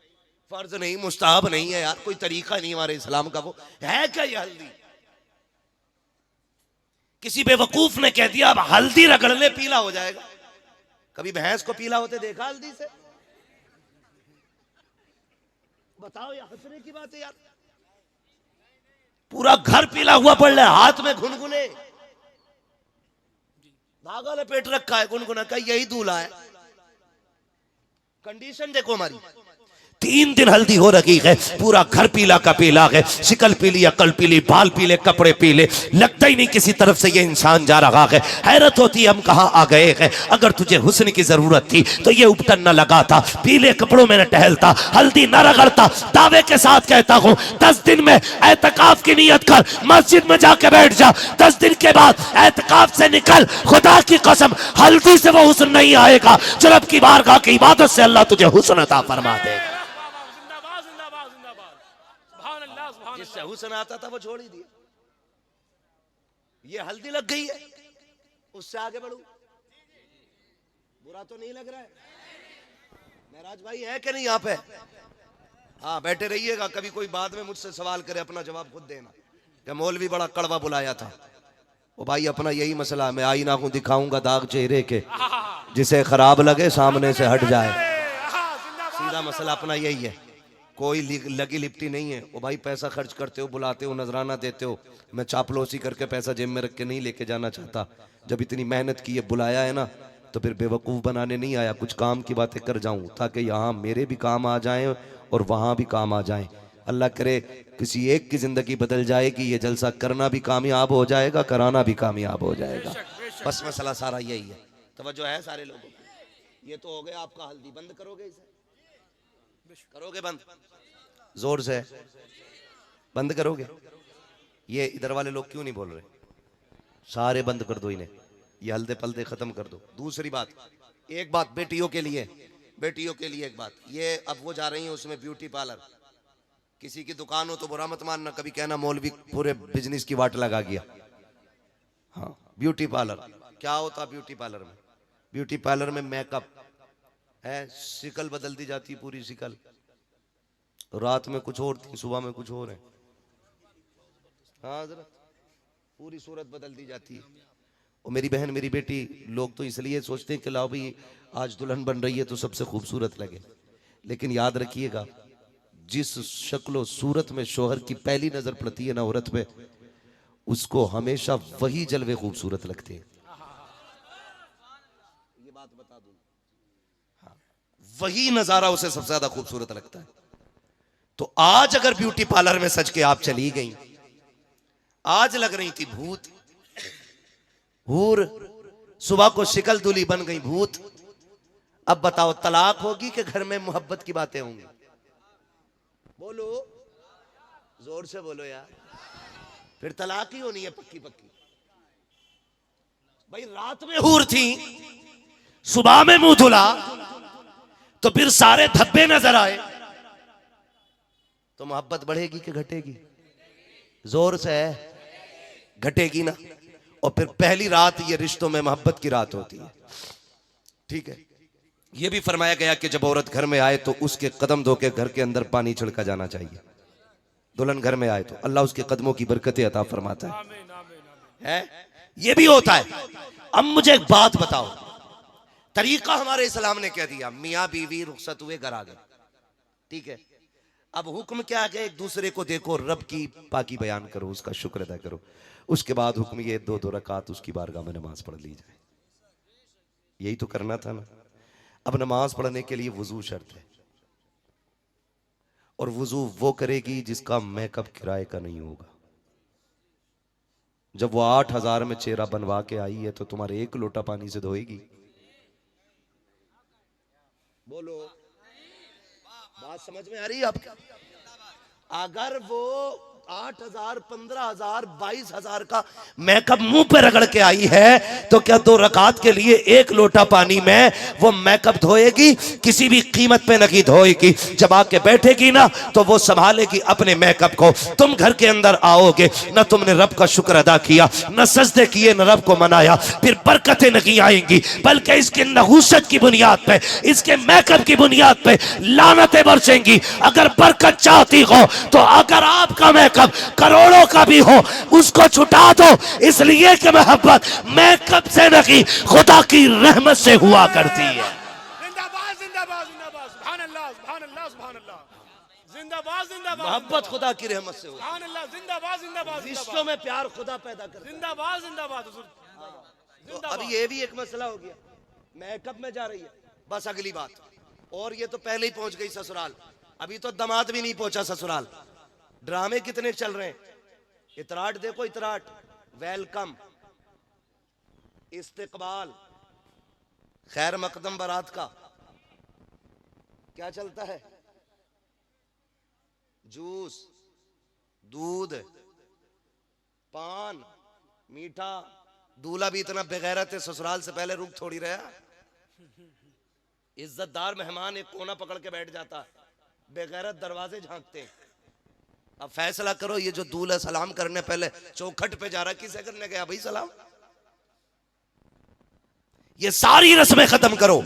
फर्ज नहीं, मुस्ताहब नहीं है यार, कोई तरीका नहीं हमारे इस्लाम का। वो है क्या ये हल्दी? किसी बेवकूफ ने कह दिया अब हल्दी रगड़ने पीला हो जाएगा। कभी भैंस को पीला होते देखा हल्दी से? बताओ, ये हंसने की बात है यार। पूरा घर पीला हुआ पड़ रहा है, हाथ में घुनघुने, धागा लपेट रखा है, गुनगुना का, यही दूल्हा है। कंडीशन देखो हमारी। 3 दिन हल्दी हो रखी है, पूरा घर पीला का पीला है, शिकल पीली, अकल पीली, बाल पीले, कपड़े पीले, लगता ही नहीं किसी तरफ से ये इंसान जा रहा है। हैरत होती है हम कहाँ आ गए हैं। अगर तुझे हुस्न की जरूरत थी तो ये उपटन न लगाता, पीले कपड़ों में न टहलता, हल्दी न रगड़ता। दावे के साथ कहता हूँ 10 दिन में एतकाफ की नियत कर, मस्जिद में जाके बैठ जा। 10 दिन के बाद एतकाफ से निकल, खुदा की कसम हल्दी से वो हुस्न नहीं आएगा जो रब की बारगाह की इबादत से अल्लाह तुझे हुस्न अता फरमा देगा। जिंदाबाद जिंदाबाद जिंदाबाद, सुभान अल्लाह सुभान जिससे अल्लाह। हुस्न आता था वो छोड़ ही दिया। ये हल्दी लग गई है, उससे आगे बढ़ू, बुरा तो नहीं लग रहा है। महराज भाई है कि नहीं यहाँ पे? हाँ बैठे रहिएगा, कभी कोई बाद में मुझसे सवाल करे अपना जवाब खुद देना कि मौलवी बड़ा कड़वा बुलाया था। वो भाई अपना यही मसला, मैं आईना को दिखाऊंगा दाग चेहरे के, जिसे खराब लगे सामने से हट जाए। सीधा मसला अपना यही है, कोई लगी लिपटी नहीं है। वो भाई पैसा खर्च करते हो, बुलाते हो, नजराना देते हो, मैं चापलूसी करके पैसा जेब में रख के नहीं लेके जाना चाहता। जब इतनी मेहनत की है, बुलाया है ना, तो फिर बेवकूफ़ बनाने नहीं आया, कुछ काम की बातें कर जाऊं ताकि यहाँ मेरे भी काम आ जाएं और वहाँ भी काम आ जाएं। अल्लाह करे किसी एक की ज़िंदगी बदल जाएगी, ये जलसा करना भी कामयाब हो जाएगा, कराना भी कामयाब हो जाएगा। बस मसला सारा यही है। तवज्जो है सारे लोगों को? ये तो हो गया आपका हल्दी। बंद करोगे इसे? करोगे बंद? जोर से बंद करोगे? ये इधर वाले लोग क्यों नहीं बोल रहे? सारे बंद कर दो इन्हें, ये हल्दे पल्दे खत्म कर दो। दूसरी बात, एक बात बेटियों के लिए, बेटियों के लिए एक बात, ये अब वो जा रही है उसमें ब्यूटी पार्लर, किसी की दुकान हो तो बुरा मत मानना, कभी कहना मौलवी पूरे बिजनेस की वाट लगा गया। हाँ ब्यूटी पार्लर क्या होता? ब्यूटी पार्लर में, ब्यूटी पार्लर में मेकअप है, शिकल बदल दी जाती है, पूरी शिकल। रात में कुछ और थी, सुबह में कुछ और है। हाँ जरा पूरी सूरत बदल दी जाती है। और मेरी बहन, मेरी बेटी, लोग तो इसलिए सोचते हैं कि लाओ भाई आज दुल्हन बन रही है तो सबसे खूबसूरत लगे, लेकिन याद रखिएगा जिस शक्लो सूरत में शोहर की पहली नजर पड़ती है ना औरत पे, उसको हमेशा वही जलवे खूबसूरत लगते हैं। ये बात बता दूं, हाँ, वही नजारा उसे सबसे ज्यादा खूबसूरत लगता है। तो आज अगर ब्यूटी पार्लर में सज के आप चली गई, आज लग रही थी भूत, हूर, सुबह को शिकल दूली बन गई भूत। अब बताओ तलाक होगी कि घर में मोहब्बत की बातें होंगी? बोलो, जोर से बोलो यार। फिर तलाक ही होनी है पक्की पक्की। भाई रात में हूर थी, सुबह में मुंह धुला, तो फिर सारे धब्बे नजर आए, तो मोहब्बत बढ़ेगी कि घटेगी? जोर से घटेगी ना। और फिर पहली रात ये रिश्तों में मोहब्बत की रात होती है, ठीक है। ये भी फरमाया गया कि जब औरत घर में आए तो उसके कदम धो के घर के अंदर पानी छिड़का जाना चाहिए। दुल्हन घर में आए तो अल्लाह उसके कदमों की बरकतें अता फरमाता है। ये भी होता है। अब मुझे एक बात बताओ, तरीका हमारे इस्लाम ने कह दिया, मियाँ बीवी रुखसत हुए घर आ गए, ठीक है। अब हुक्म क्या है? एक दूसरे को देखो, रब की पाकी बयान करो, उसका शुक्र अदा करो। उसके बाद हुक्म ये 2-2 रकात उसकी बारगाह में नमाज पढ़ ली जाए। यही तो करना था ना। अब नमाज पढ़ने के लिए वजू शर्त है, और वजू वो करेगी जिसका मेकअप किराए का नहीं होगा। जब वो 8,000 में चेहरा बनवा के आई है तो तुम्हारे 1 लोटा पानी से धोएगी? बोलो, बात समझ में आ रही है आपका? अगर वो 8,000, 15,000, 22,000 का मेकअप मुंह पे रगड़ के आई है तो क्या 2 रकात के लिए 1 लोटा पानी में वो मेकअप धोएगी? किसी भी कीमत पे नहीं धोएगी। जब आके बैठेगी ना तो वो संभालेगी अपने मेकअप को। तुम घर के अंदर आओगे, न तुमने रब का शुक्र अदा किया, न सजदे किए, न रब को मनाया, फिर बरकतें नहीं आएंगी, बल्कि इसके नहूसत की बुनियाद पे, इसके मेकअप की बुनियाद पे लानतें बरसेंगी। अगर बरकत चाहती हो तो अगर आपका मेकअप करोड़ों का भी हो, उसको छुटा दो, इसलिए कि मोहब्बत मेकअप से नहीं खुदा की रहमत से हुआ करती है। जिंदाबाद जिंदाबाद जिंदाबाद, सुभान अल्लाह सुभान अल्लाह सुभान अल्लाह, जिंदाबाद जिंदाबाद। मोहब्बत खुदा की रहमत से हुआ, सुभान अल्लाह, जिंदाबाद जिंदाबाद। रिश्तों में प्यार खुदा पैदा करता है। जिंदाबाद जिंदाबाद हुजूर। तो अब ये भी एक मसला हो गया, मेकअप में जा रही है, बस अगली बात। और ये तो पहले ही पहुंच गई ससुराल, अभी तो दामाद भी नहीं पहुंचा ससुराल, ड्रामे कितने चल रहे हैं। इतराट देखो, इतराट, वेलकम, इस्तिकबाल, खैर मकदम बारात का क्या चलता है, जूस, दूध, पान, मीठा। दूल्हा भी इतना बेगैरत है, ससुराल से पहले रुक थोड़ी रहा। इज्जतदार मेहमान एक कोना पकड़ के बैठ जाता है, बेगैरत दरवाजे झांकते हैं। अब फैसला करो, ये जो दूल्हा सलाम करने पहले चौखट पे जा रहा, किसे करने गया भाई सलाम? ये सारी रस्में खत्म करो,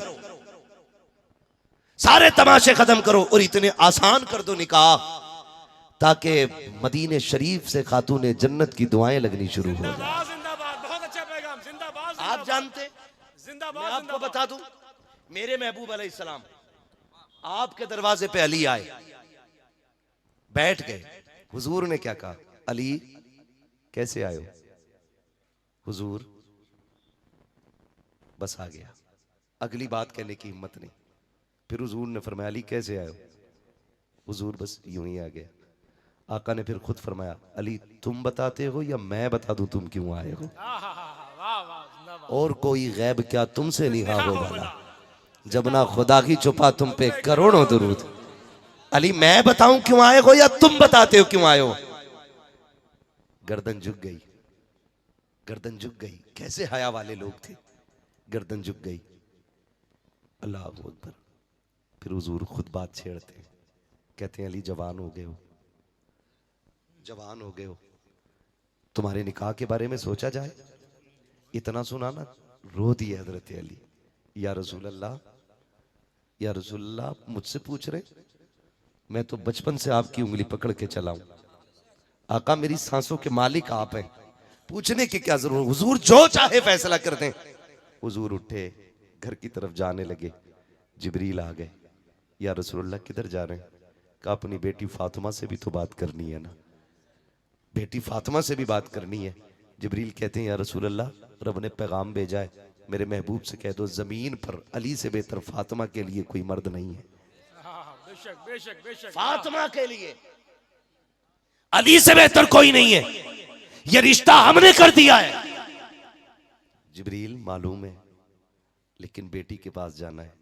सारे तमाशे खत्म करो और इतने आसान कर दो निकाह, ताकि मदीने शरीफ से खातूने जन्नत की दुआएं लगनी शुरू हो जाए। जिंदाबाद, बहुत अच्छा पैगाम, जिंदाबाद। आप जानते, जिंदाबाद, मैं आपको बता दूं, मेरे महबूब अलैहिस्सलाम आपके दरवाजे पे अली आए, बैठ गए। हुजूर ने क्या कहा, अली कैसे आए हो? हुजूर बस आ गया, अगली बात कहने की हिम्मत नहीं। फिर हुजूर ने फरमाया अली कैसे आए हो? हुजूर बस यूं ही आ गया। आका ने फिर खुद फरमाया अली तुम बताते हो या मैं बता दूं तुम क्यों आए हो? और कोई गैब क्या तुमसे निहा हो वाला, जब ना खुदा की छुपा तुम पे करोड़ों दुरूद। अली मैं बताऊं क्यों आए हो या तुम बताते हो क्यों आए हो? गर्दन झुक गई, गर्दन झुक गई। कैसे हया वाले लोग थे, गर्दन झुक गई। अल्लाह अकबर। फिर हुजूर खुद बात छेड़ते हैं, कहते हैं अली जवान हो गए हो, जवान हो गए हो, तुम्हारे निकाह के बारे में सोचा जाए। इतना सुना ना, रो दिए हजरत अली, या रसूल अल्लाह, या रसूल अल्लाह आप मुझसे पूछ रहे, मैं तो बचपन से आपकी उंगली पकड़ के चला हूं। आका मेरी सांसों के मालिक आप हैं, पूछने की क्या जरूरत, हुजूर जो चाहे फैसला कर दें। हुजूर उठे, घर की तरफ जाने लगे, जिब्रील आ गए, या रसूलुल्लाह किधर जा रहे हैं? कहा अपनी बेटी फातिमा से भी तो बात करनी है ना, बेटी फातिमा से भी बात करनी है। जिब्रील कहते हैं या रसूलुल्लाह रब ने पैगाम भेजा है, मेरे महबूब से कह दो जमीन पर अली से बेहतर फातिमा के लिए कोई मर्द नहीं है। बेशक बेशक बेशक, फातिमा के लिए अली से बेहतर कोई नहीं है, ये रिश्ता हमने कर दिया है। जिब्रील मालूम है, लेकिन बेटी के पास जाना है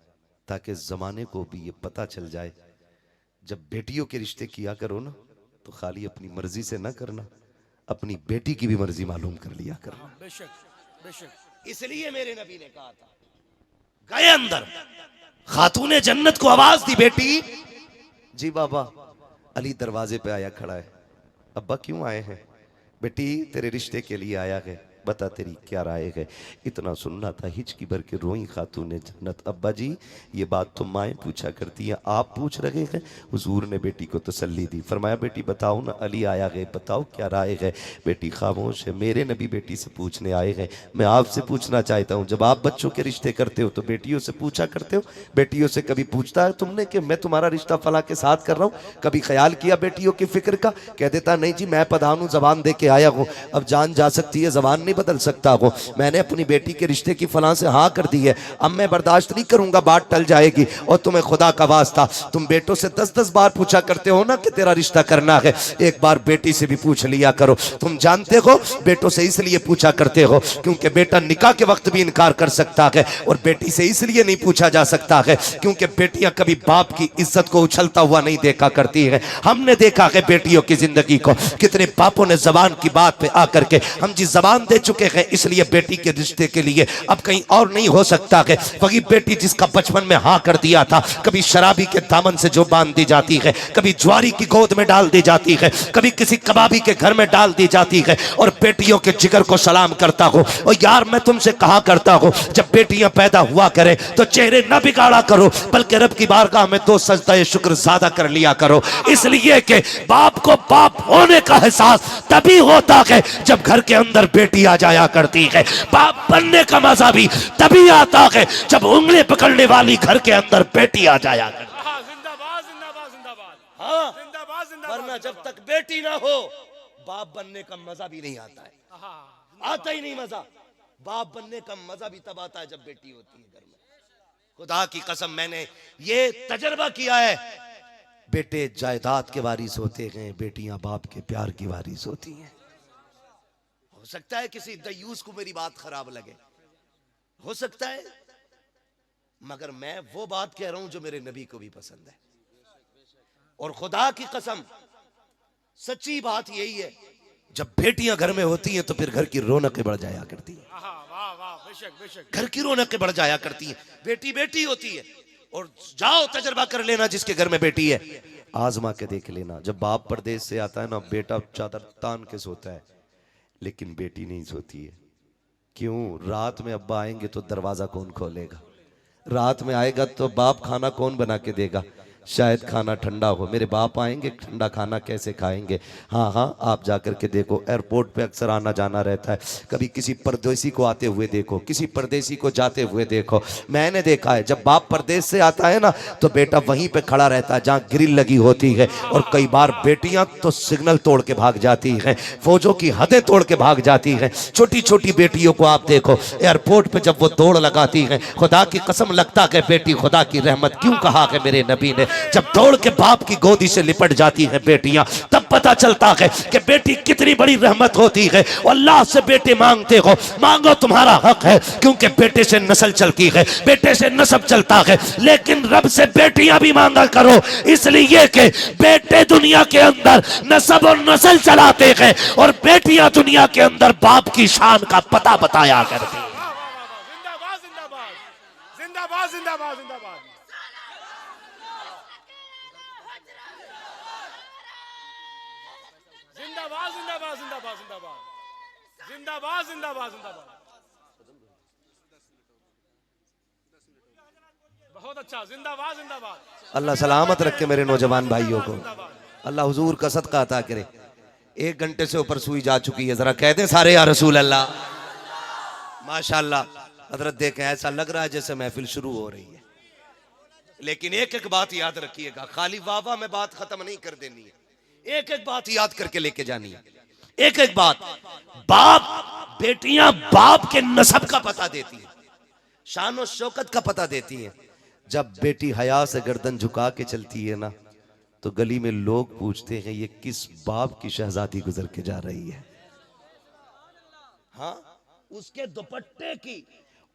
ताकि जमाने को भी ये पता चल जाए, जब बेटियों के रिश्ते किया करो ना तो खाली अपनी मर्जी से ना करना, अपनी बेटी की भी मर्जी मालूम कर लिया करना। बेशक बेशक। इसलिए मेरे नबी ने कहा था, गए अंदर, खातूने जन्नत को आवाज दी, बेटी जी बाबा। अली दरवाजे पे आया खड़ा है, अब्बा क्यों आए हैं? बेटी तेरे रिश्ते के लिए आया है, बता तेरी क्या राय है? इतना सुनना था, हिचकी भर के रोई खातूने जन्नत। अब्बा जी ये बात तो माएँ पूछा करती हैं, आप पूछ रहे हैं। हुजूर ने बेटी को तसल्ली दी, फरमाया बेटी बताओ ना, अली आया है, बताओ क्या राय है? बेटी खामोश है। मेरे नबी बेटी से पूछने आए हैं, मैं आपसे पूछना चाहता हूँ, जब आप बच्चों के रिश्ते करते हो तो बेटियों से पूछा करते हो? बेटियों से कभी पूछता है तुमने कि मैं तुम्हारा रिश्ता फला के साथ कर रहा हूँ? कभी ख्याल किया बेटियों की फिक्र का? कह देता नहीं जी मैं प्रधान हूँ, जबान दे के आया हूँ, अब जान जा सकती है, जबान नहीं बदल सकता हो। मैंने अपनी बेटी के रिश्ते की फलां से हाँ कर दी है, अब मैं बर्दाश्त नहीं करूंगा, बात टल जाएगी। और तुम्हें खुदा का वास्ता, तुम बेटों से 10-10 बार पूछा करते हो ना कि तेरा रिश्ता करना है, एक बार बेटी से भी पूछ लिया करो। तुम जानते हो बेटों से इसलिए पूछा करते हो क्योंकि बेटा निकाह के वक्त भी इनकार कर सकता है, और बेटी से इसलिए नहीं पूछा जा सकता है क्योंकि बेटियां कभी बाप की इज्जत को उछलता हुआ नहीं देखा करती है। हमने देखा है बेटियों की जिंदगी को, कितने बापों ने जबान की बात पे आकर के हम जी जबान दे चुके हैं, इसलिए बेटी के रिश्ते के लिए अब कहीं और नहीं हो सकता है। वही बेटी जिसका बचपन में हाँ कर दिया था, कभी शराबी के दामन से जो बांध दी जाती है, कभी ज्वारी की गोद में डाल दी जाती है, कभी किसी कबाबी के घर में डाल दी जाती है। और बेटियों के जिगर को सलाम करता हूँ। और यार मैं तुमसे कहा करता हूँ, जब बेटियां पैदा हुआ करें तो चेहरे न बिगाड़ा करो, बल्कि रब की बारगाह में 2 सजदा शुक्र ज्यादा कर लिया करो, इसलिए कि बाप को बाप होने का एहसास तभी होता है जब घर के अंदर बेटी आ जाया करती है। बाप बनने का मजा भी तभी आता है जब उंगली पकड़ने वाली घर के अंदर बेटी आ जाया करती है। जिंदाबाद जिंदाबाद जिंदाबाद। हाँ, जिंदाबाद जिंदाबाद। वरना जब तक बेटी ना हो बाप बनने का मजा भी नहीं आता है, आता ही नहीं मजा। बाप बनने का मजा भी तब आता है जब बेटी होती है घर में। खुदा की कसम मैंने ये तजर्बा किया है, बेटे जायदाद के वारिस होते हैं, बेटियां बाप के प्यार की वारिस होती हैं। हो सकता है किसी दयूस को मेरी बात खराब लगे, हो सकता है, मगर मैं वो बात कह रहा हूं जो मेरे नबी को भी पसंद है। और खुदा की कसम सच्ची बात यही है, जब बेटियां घर में होती हैं तो फिर घर की रौनकें बढ़ जाया करती हैं। वाह वाह, बेशक बेशक। घर की रौनकें बढ़ जाया करती हैं। बेटी बेटी होती है। और जाओ तजर्बा कर लेना, जिसके घर में बेटी है आजमा के देख लेना। जब बाप परदेश से आता है ना, बेटा चादर तान के सोता है, लेकिन बेटी नहीं सोती है। क्यों? रात में अब्बा आएंगे तो दरवाजा कौन खोलेगा? रात में आएगा तो बाप खाना कौन बना के देगा? शायद खाना ठंडा हो, मेरे बाप आएंगे, ठंडा खाना कैसे खाएंगे? हाँ हाँ, आप जाकर के देखो, एयरपोर्ट पे अक्सर आना जाना रहता है, कभी किसी परदेसी को आते हुए देखो, किसी परदेसी को जाते हुए देखो। मैंने देखा है जब बाप परदेश से आता है ना, तो बेटा वहीं पे खड़ा रहता है जहाँ ग्रिल लगी होती है। और कई बार बेटियां तो सिग्नल तोड़ के भाग जाती हैं, फौजों की हदें तोड़ के भाग जाती हैं। छोटी छोटी बेटियों को आप देखो, एयरपोर्ट पे जब वो दौड़ लगाती हैं, खुदा की कसम लगता है बेटी खुदा की रहमत। क्यों कहा है मेरे नबी ने, जब दौड़ के बाप की गोदी से लिपट जाती हैं बेटियां, तब पता चलता है कि बेटी कितनी बड़ी रहमत होती है। और अल्लाह से बेटे मांगते हो, मांगो, तुम्हारा हक है, क्योंकि बेटे से नस्ल चलती है, बेटे से नस्ब चलता है। लेकिन रब से बेटियां भी मांगा करो, इसलिए कि बेटे दुनिया के अंदर नस्ब और नस्ल चलाते हैं, और बेटियां दुनिया के अंदर बाप की शान का पता बताया करती हैं। जिंदाबाद जिंदाबाद जिंदाबाद जिंदाबाद जिंदाबाद। जिंदाबाद जिंदाबाद जिंदाबाद जिंदाबाद जिंदाबाद जिंदाबाद जिंदाबाद। बहुत अच्छा, जिंदाबाद जिंदाबाद। अल्लाह सलामत रखे मेरे नौजवान भाइयों को, अल्लाह हुजूर का सदका अता करे। 1 घंटे से ऊपर सुई जा चुकी है, जरा कह दे सारे या रसूल अल्लाह। माशाअल्लाह हजरत देखें, ऐसा लग रहा है जैसे महफिल शुरू हो रही है। लेकिन एक एक बात याद रखिएगा, खाली वाह वाह में बात खत्म नहीं कर देनी है, एक एक बात याद करके लेके जानी है। एक एक बात, बाप बेटियां बाप के नसब का पता देती है, शान और शौकत का पता देती हैं। जब बेटी हया से गर्दन झुका के चलती है ना, तो गली में लोग पूछते हैं ये किस बाप की शहजादी गुजर के जा रही है। हाँ, उसके दुपट्टे की,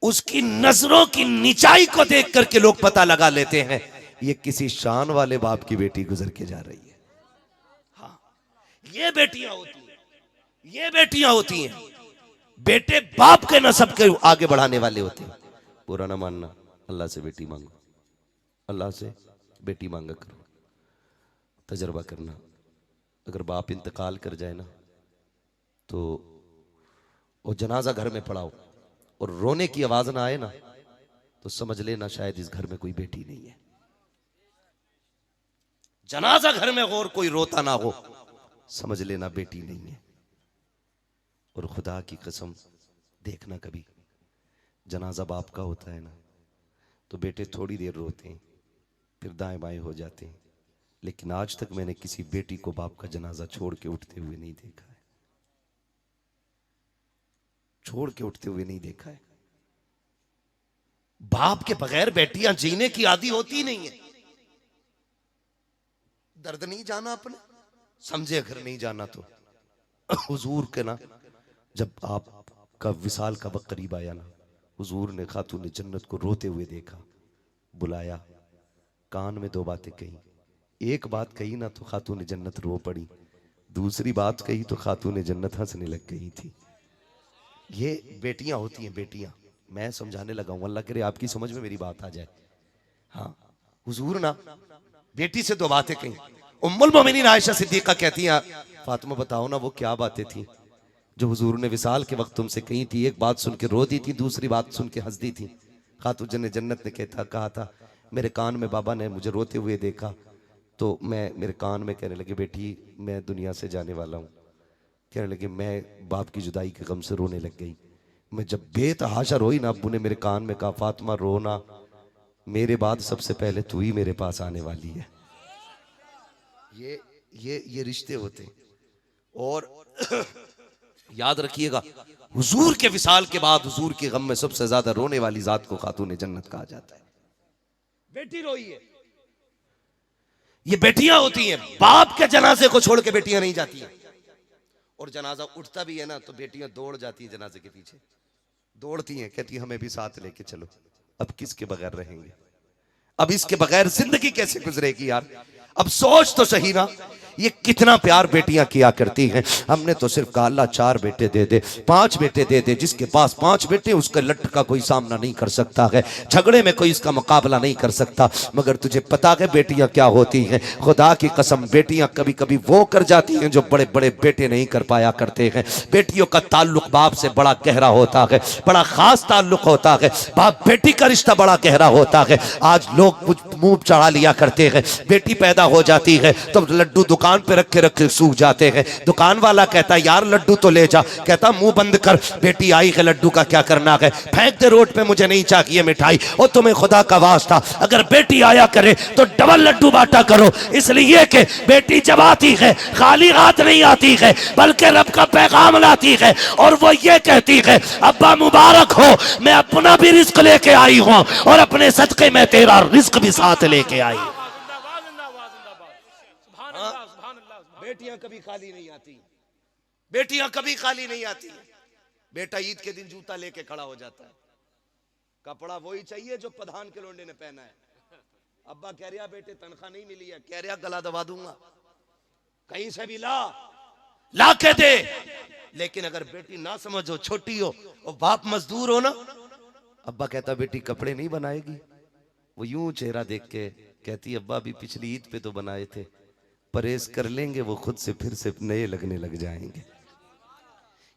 उसकी नजरों की निचाई को देख करके लोग पता लगा लेते हैं ये किसी शान वाले बाप की बेटी गुजर के जा रही है। हाँ, ये बेटियां होती हैं, ये बेटियां होती हैं। बेटे बाप के नसब के आगे बढ़ाने वाले होते हैं। बुरा ना मानना, अल्लाह से बेटी मांगो, अल्लाह से बेटी मांगा करो। तजर्बा करना, अगर बाप इंतकाल कर जाए ना, तो वो जनाजा घर में पड़ाओ और रोने की आवाज ना आए ना, तो समझ लेना शायद इस घर में कोई बेटी नहीं है। जनाजा घर में और कोई रोता ना हो, समझ लेना बेटी नहीं है। और खुदा की कसम देखना, कभी जनाजा बाप का होता है ना, तो बेटे थोड़ी देर रोते हैं, फिर दाएं बाएं हो जाते हैं। लेकिन आज तक मैंने किसी बेटी को बाप का जनाजा छोड़ के उठते हुए नहीं देखा है, छोड़ के उठते हुए नहीं देखा है। बाप के बगैर बेटियां जीने की आदी होती नहीं है। दर्द नहीं जाना अपने, समझे अगर नहीं जाना तो। हुजूर के ना, जब आपका विसाल का वक्त करीब आया ना, हुजूर ने खातून जन्नत को रोते हुए देखा, बुलाया, कान में 2 बातें कही। एक बात कही ना तो खातून जन्नत रो पड़ी, दूसरी बात कही तो खातून जन्नत हंसने लग गई थी। ये बेटियां होती हैं, बेटियां। मैं समझाने लगा हूं, अल्लाह करे आपकी समझ में मेरी बात आ जाए। हाँ, हुजूर ना बेटी से 2 बातें कही। उम्मुल मोमिनीन आयशा सिद्दीका कहती हैं, फातिमा बताओ ना वो क्या बातें थी जो हुजूर ने विसाल के वक्त तुमसे कही थी। एक बात सुन के रो दी थी, दूसरी बात सुन के हंस दी थी। खातून जन्नत ने कहा था, मेरे कान में बाबा ने मुझे रोते हुए देखा, तो मैं मेरे कान में कहने लगे, बेटी मैं दुनिया से जाने वाला हूँ। कहने लगे, मैं बाप की जुदाई के गम से रोने लग गई। मैं जब बेतहाशा रोई ना, अब्बू ने मेरे कान में कहा, फातिमा रोना, मेरे बाद सबसे पहले तू ही मेरे पास आने वाली है। ये रिश्ते होते। और याद रखिएगा, हुजूर के विसाल के बाद हुजूर के गम में सबसे ज्यादा रोने वाली जात को खातून जन्नत कहा जाता है। बेटी रोई है, ये बेटियां होती हैं, बाप के जनाजे को छोड़ के बेटियां नहीं जाती हैं। और जनाजा उठता भी है ना तो बेटियां दौड़ जाती हैं जनाजे के पीछे, दौड़ती हैं, कहती हैं हमें भी साथ लेके चलो। अब किसके बगैर रहेंगे, अब इसके बगैर जिंदगी कैसे गुजरेगी यार। अब सोच तो सही ना, ये कितना प्यार बेटियां किया करती हैं। हमने तो सिर्फ कहा अल्लाह 4 बेटे दे दे, 5 बेटे दे दे। जिसके पास 5 बेटे उसका लट का कोई सामना नहीं कर सकता है, झगड़े में कोई इसका मुकाबला नहीं कर सकता। मगर तुझे पता है बेटियां क्या होती हैं, खुदा की कसम बेटियां कभी कभी वो कर जाती हैं जो बड़े बड़े बेटे नहीं कर पाया करते हैं। बेटियों का ताल्लुक बाप से बड़ा गहरा होता है, बड़ा खास ताल्लुक होता है। बाप बेटी का रिश्ता बड़ा गहरा होता है। आज लोग मुंह चढ़ा लिया करते हैं, बेटी पैदा हो जाती है तो लड्डू दुकान पे रखे रखे सूख जाते हैं। दुकान वाला कहता है यार लड्डू तो ले जा, कहता मुंह बंद कर, बेटी आई है लड्डू का क्या करना है, फेंक दे रोड पे, मुझे नहीं चाहिए मिठाई। और तुम्हें खुदा का वास्ता अगर बेटी आया करे तो डबल लड्डू बांटा करो, इसलिए कि बेटी जब आती है खाली हाथ नहीं आती है बल्कि रब का पैगाम लाती है। और वो ये कहती है अब्बा मुबारक हो, मैं अपना भी रिस्क लेके आई हूं और अपने सदके में तेरा रिस्क भी साथ लेके आई। बेटियां कभी खाली नहीं आती, बेटियां कभी खाली नहीं आती। बेटा ईद के दिन जूता लेके खड़ा हो जाता है, कपड़ा वही चाहिए जो प्रधान के लोंडे ने पहना है। अब्बा कह रहा बेटे तनख्वाह नहीं मिली है, कह रहा गला दबा दूंगा, कहीं से भी ला के दे। लेकिन अगर बेटी ना समझो, छोटी हो और बाप मजदूर हो ना, अब्बा कहता बेटी कपड़े नहीं बनाएगी, वो यूं चेहरा देख के कहती अब्बा अभी पिछली ईद पे तो बनाए थे, परहेज कर लेंगे वो खुद से फिर से नए लगने लग जाएंगे।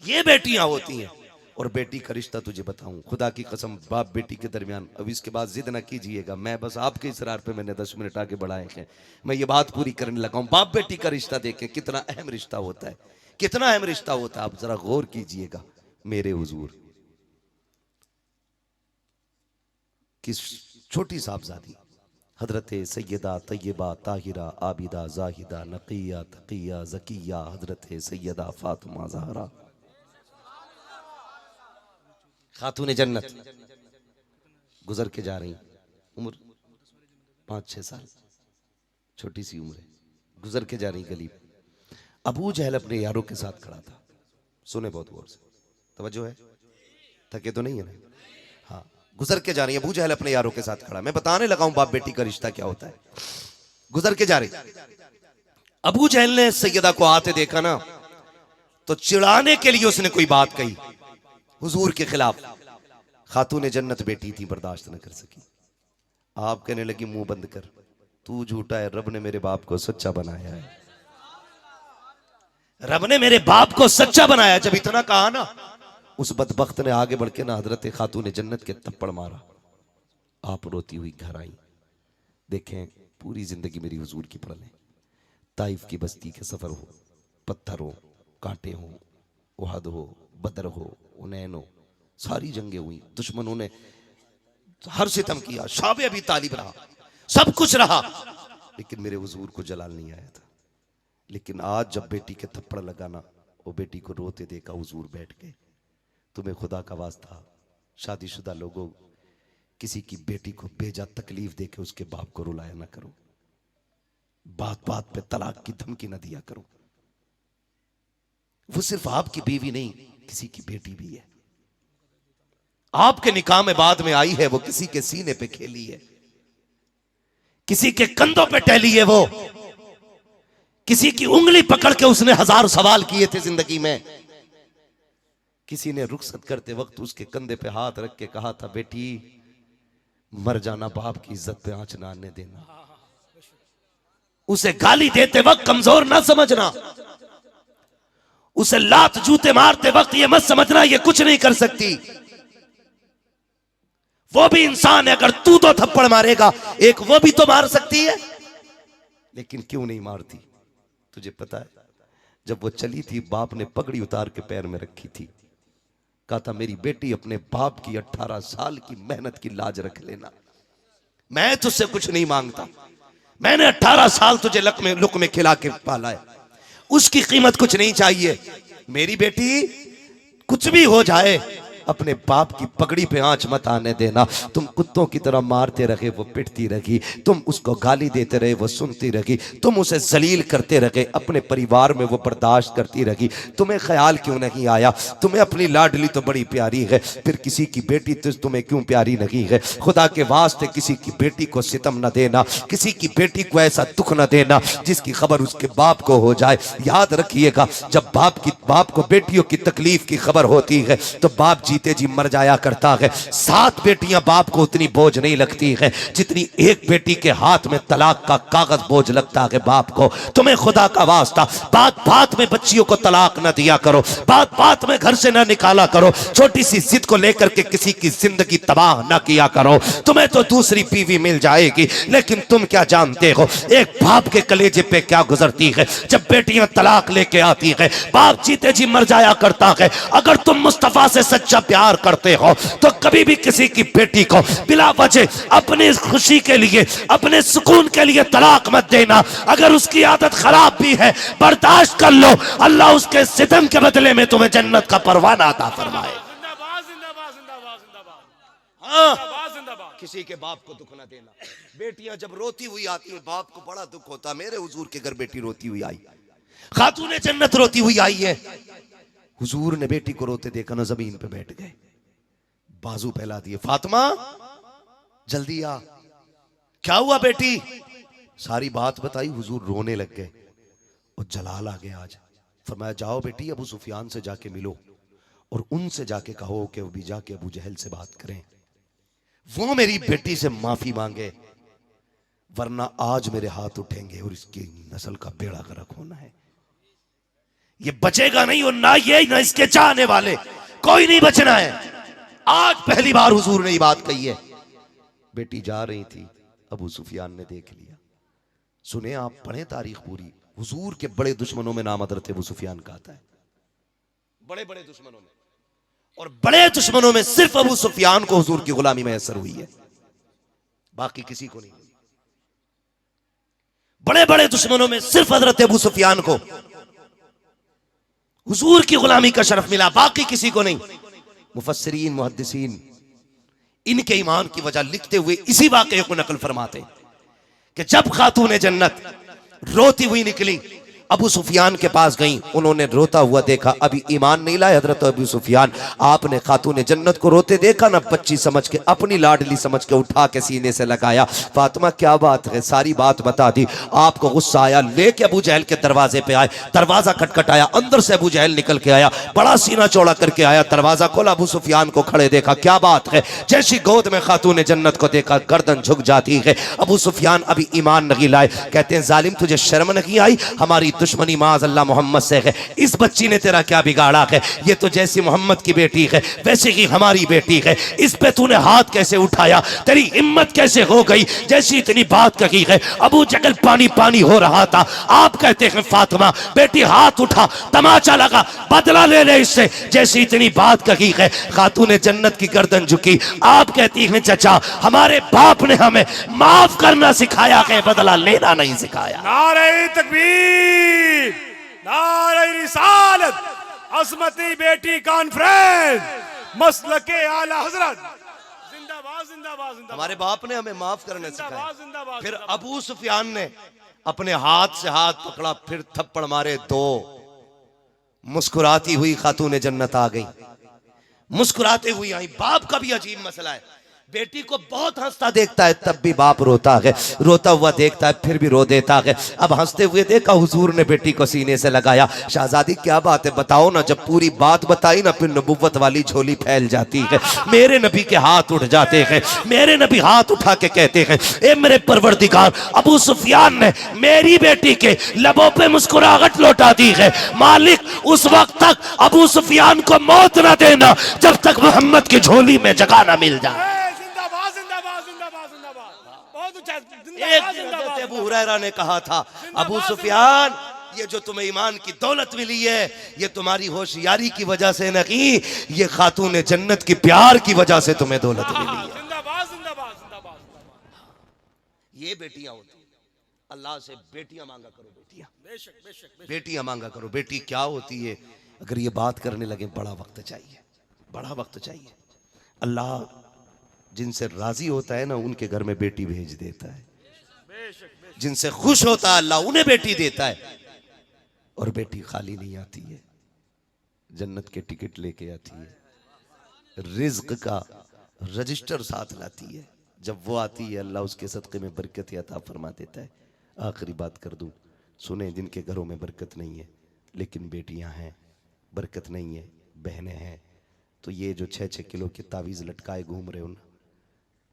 ये बेटियां होती हैं। और बेटी का रिश्ता तुझे बताऊं, खुदा की कसम बाप बेटी के दरमियान, अब इसके बाद जिद ना कीजिएगा, मैं बस आपके इसरार पे मैंने 10 मिनट आगे बढ़ाए हैं, मैं ये बात पूरी करने लगा हूं। बाप बेटी का रिश्ता देखें कितना अहम रिश्ता होता है, कितना अहम रिश्ता होता है। आप जरा गौर कीजिएगा। मेरे हुजूर किस छोटी साहबजादी हजरत सैयदा तैयबा ताहिरा आबिदा जाहिदा नकिया तकिया जकिया हजरत सैयदा फातिमा ज़हरा खातून जन्नत गुजर के जा रही, उम्र 5-6 साल, छोटी सी उम्र है, गुजर के जा रही गली। अबू जहल अपने यारों के साथ खड़ा था। सुने बहुत गौर से, तवज्जो है, थके तो नहीं है ना? हाँ, गुजर के जा रही है अबू जहल अपने यारों के साथ खड़ा। मैं बताने लगा हूं बाप बेटी का रिश्ता क्या होता है। गुजर के जा रही, अबू जहल ने सैयदा को आते देखा ना तो चिढ़ाने के लिए उसने कोई बात कही हुजूर के खिलाफ। खातून जन्नत बेटी थी, बर्दाश्त न कर सकी। आप कहने लगी मुंह बंद कर, तू झूठा है, रब ने मेरे बाप को सच्चा बनाया है, रब ने मेरे बाप को सच्चा बनाया। जब इतना कहा ना, उस बदबख्त ने आगे बढ़ के ना हजरत खातून जन्नत के थप्पड़ मारा। आप रोती हुई घर आई। देखें पूरी जिंदगी मेरी हुजूर की पढ़ लें। ताइफ की बस्ती के सफर हो, पत्थर हो, कांटे हो, उहद हो, बदर हो, उनैन हो, सारी जंगें हुई, दुश्मनों ने हर सितम किया, शाबे अभी तालिब रहा, सब कुछ रहा, लेकिन मेरे हुजूर को जलाल नहीं आया था। लेकिन आज जब बेटी के थप्पड़ लगाना, वो बेटी को रोते देखा, हुजूर बैठ गए। तुम्हें खुदा का वास्ता शादीशुदा लोगों, किसी की बेटी को बेजा तकलीफ देके उसके बाप को रुलाया ना करो, बात बात पे तलाक की धमकी ना दिया करो। वो सिर्फ आपकी बीवी नहीं, किसी की बेटी भी है। आपके निकाह में बाद में आई है, वो किसी के सीने पे खेली है, किसी के कंधों पे टहली है, वो किसी की उंगली पकड़ के उसने 1000 सवाल किए थे जिंदगी में। किसी ने रुखसत करते वक्त उसके कंधे पे हाथ रख के कहा था, बेटी मर जाना, बाप की इज्जत पे आंच ना आने देना। उसे गाली देते वक्त कमजोर ना समझना, उसे लात जूते मारते वक्त ये मत समझना ये कुछ नहीं कर सकती। वो भी इंसान है, अगर तू तो थप्पड़ मारेगा, एक वो भी तो मार सकती है। लेकिन क्यों नहीं मारती? तुझे पता है, जब वो चली थी, बाप ने पगड़ी उतार के पैर में रखी थी, कहा था मेरी बेटी अपने बाप की 18 साल की मेहनत की लाज रख लेना, मैं तुझसे कुछ नहीं मांगता, मैंने 18 साल तुझे लुक में खिला के पाला है, उसकी कीमत कुछ नहीं चाहिए। मेरी बेटी कुछ भी हो जाए, अपने बाप की पगड़ी पे आंच मत आने देना। तुम कुत्तों की तरह मारते रहे, वो पिटती रही। तुम उसको गाली देते रहे, वो सुनती रही। तुम उसे जलील करते रहे, अपने परिवार में वो बर्दाश्त करती रही। तुम्हें ख्याल क्यों नहीं आया? तुम्हें अपनी लाडली तो बड़ी प्यारी है, फिर किसी की बेटी तो तुम्हें क्यों प्यारी नहीं है? खुदा के वास्ते किसी की बेटी को सितम न देना, किसी की बेटी को ऐसा दुख न देना जिसकी खबर उसके बाप को हो जाए। याद रखिएगा, जब बाप को बेटियों की तकलीफ की खबर होती है तो बाप जीते जी मर जाया करता है। 7 बेटियां बाप को उतनी बोझ नहीं लगती है जितनी एक बेटी के हाथ में तलाक का कागज बोझ लगता है बाप को। तुम्हें खुदा का वास्ता बात बात में बच्चियों को तलाक न दिया करो, बात बात में घर से न निकाला करो, छोटी सी जिद को लेकर के किसी की जिंदगी तबाह न किया करो। तुम्हें तो दूसरी बीवी मिल जाएगी, लेकिन तुम क्या जानते हो एक बाप के कलेजे पे क्या गुजरती है जब बेटियां तलाक लेके आती है। बाप जीते जी मर जाया करता है। अगर तुम मुस्तफा से सच्चा प्यार करते हो तो कभी भी किसी की बेटी को बिला वजह अपनी खुशी के लिए, अपने सुकून के लिए तलाक मत देना। अगर उसकी आदत खराब भी है बर्दाश्त कर लो, अल्लाह उसके सितम के बदले में तुम्हें जन्नत का परवाना अता फरमाए। जिंदाबाद जिंदाबाद जिंदाबाद जिंदाबाद। हाँ, जिंदाबाद जिंदाबाद। किसी के बाप को दुख ना देना। बेटियां जब रोती हुई आती हैं बाप को बड़ा दुख होता। मेरे हुजूर के घर बेटी रोती हुई आई, खातूने जन्नत रोती हुई आई है। हुजूर ने बेटी को रोते देखा ना, जमीन पे बैठ गए, बाजू फैला दिए, फातिमा जल्दी आ। क्या हुआ बेटी? सारी बात बताई। हुजूर रोने लग गए और जलाल आ गया। आज फरमाया जाओ बेटी अबू सुफियान से जाके मिलो और उनसे जाके कहो कि वो भी जाके अबू जहल से बात करें, वो मेरी बेटी से माफी मांगे, वरना आज मेरे हाथ उठेंगे और इसकी नस्ल का बेड़ा गर्क होना है। ये बचेगा नहीं, और ना ये ना इसके चाहने वाले, कोई नहीं बचना है। आज पहली बार हुजूर ने ये बात कही है। बेटी जा रही थी, अबू सुफियान ने देख लिया। सुने आप, पढ़े तारीख पूरी। हुजूर के बड़े दुश्मनों में नाम हज़रत अबू सुफियान का आता है, बड़े बड़े दुश्मनों में। और बड़े दुश्मनों में सिर्फ अबू सुफियान को हुजूर की गुलामी मैसर हुई है, बाकी किसी को नहीं। बड़े बड़े दुश्मनों में सिर्फ हज़रत अबू सुफियान को हुजूर की गुलामी का शरफ मिला, बाकी किसी को नहीं। मुफस्सिरीन मुहद्दिसीन इनके ईमान की वजह लिखते हुए इसी वाक़े को नकल फरमाते कि जब खातूने जन्नत रोती हुई निकली, अबू सुफियान के पास गई, उन्होंने रोता हुआ देखा। अभी ईमान नहीं लाए हजरत अबू सुफियान। आपने खातूने जन्नत को रोते देखा ना, बच्ची समझ के, अपनी लाडली समझ के उठा के सीने से लगाया। फातिमा क्या बात है? सारी बात बता दी। आपको गुस्सा आया, लेके अबू जहल के दरवाजे पे आए। दरवाजा खटखटाया, अंदर से अबू जहल निकल के आया, बड़ा सीना चौड़ा करके आया। दरवाजा खोला, अबू सुफियान को खड़े देखा। क्या बात है? जैसी गोद में खातूने जन्नत को देखा गर्दन झुक जाती है। अबू सुफियान अभी ईमान नहीं लाए, कहते हैं जालिम तुझे शर्म नहीं आई? हमारी दुश्मनी माज अल्लाह मोहम्मद से है, इस बच्ची ने तेरा क्या बिगाड़ा है? ये तो जैसी मोहम्मद की बेटी है वैसे ही हमारी बेटी है, इस पे तूने हाथ कैसे उठाया? तेरी हिम्मत कैसे हो गई? जैसी इतनी बात कही है। अबू जहल पानी पानी हो रहा था। आप कहते हैं फातिमा बेटी हाथ उठा, तमाचा लगा, बदला ले ले इससे। जैसी इतनी बात कही है, खातूने जन्नत की गर्दन झुकी। आप कहती हैं चचा हमारे बाप ने हमें माफ करना सिखाया है, बदला लेना नहीं सिखाया। नारे तकबीर, नारे रिसालत, अज़मती बेटी कॉन्फ्रेंस, मसलके आला हजरत। जिंदाबाद जिंदाबाद जिंदाबाद। हमारे बाप ने हमें माफ करना सिखाया। जिंदाबाद जिंदाबाद। फिर अबू सुफियान ने अपने हाथ से हाथ पकड़ा, फिर थप्पड़ मारे 2। मुस्कुराती हुई खातूने जन्नत आ गई, मुस्कुराते हुई आई। बाप का भी अजीब मसला है, बेटी को बहुत हंसता देखता है तब भी बाप रोता है, रोता हुआ देखता है फिर भी रो देता है। अब हंसते हुए देखा, हुजूर ने बेटी को सीने से लगाया। शहजादी क्या बात है बताओ ना। जब पूरी बात बताई ना, फिर नबुव्वत वाली झोली फैल जाती है। मेरे नबी के हाथ उठ जाते हैं, मेरे नबी हाथ उठा के कहते हैं ए मेरे परवरदिगार, अबू सुफियान ने मेरी बेटी के लबों पे मुस्कुराहट लौटा दी है। मालिक उस वक्त तक अबू सुफियान को मौत ना देना जब तक मोहम्मद की झोली में जगह ना मिल जाए। एक दिन हज़रत अबू हुरैरा ने कहा था, अबू सुफियान ये जो तुम्हें ईमान की दौलत मिली है ये तुम्हारी होशियारी की वजह से नहीं, ये खातून जन्नत की प्यार की वजह से तुम्हें दौलत मिली है। ये बेटियां होती, अल्लाह से बेटियां मांगा करो, बेटियां बेटियां मांगा करो। बेटी क्या होती है? अगर ये बात करने लगे बड़ा वक्त चाहिए। बड़ा वक्त चाहिए। अल्लाह जिनसे राजी होता है ना उनके घर में बेटी भेज देता है, जिनसे खुश होता है अल्लाह उन्हें बेटी देता है। और बेटी खाली नहीं आती है, जन्नत के टिकट लेके आती है, रिज्क का रजिस्टर साथ लाती है। जब वो आती है अल्लाह उसके सदक़े में बरकत अता फरमा देता है। आखिरी बात कर दूं, सुने जिनके घरों में बरकत नहीं है लेकिन बेटियां हैं, बरकत नहीं है, बहनें हैं, तो ये जो 6-6 किलो के तावीज़ लटकाए घूम रहे हो ना,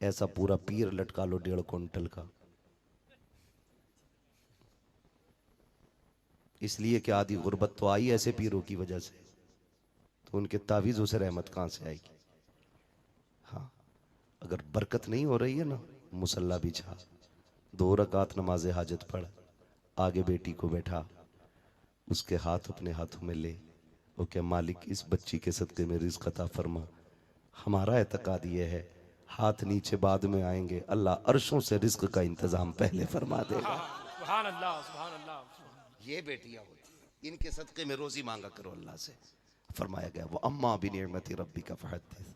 ऐसा पूरा पीर लटका लो 1.5 क्विंटल का, इसलिए कि आधी गुर्बत तो आई ऐसे पीरों की वजह से, तो उनके तावीज़ों से रहमत कहाँ से आएगी। हाँ, अगर बरकत नहीं हो रही है ना, मुसल्ला बिछा, 2 रकात नमाज हाजत पढ़, आगे बेटी को बैठा, उसके हाथ अपने हाथों में ले, वो क्या मालिक इस बच्ची के सदक़े में रिज़्क़ अता फरमा। हमारा एतकाद ये है हाथ नीचे बाद में आएंगे, अल्लाह अर्शों से रिज़्क़ का इंतज़ाम पहले फरमा देगा। सुभान अल्लाह, सुभान अल्लाह। ये बेटियां होती, इनके सदक़े में रोज़ी मांगा करो अल्लाह से। फरमाया गया वो अम्मा बिनिअमति रब्बिका फहद्दिस,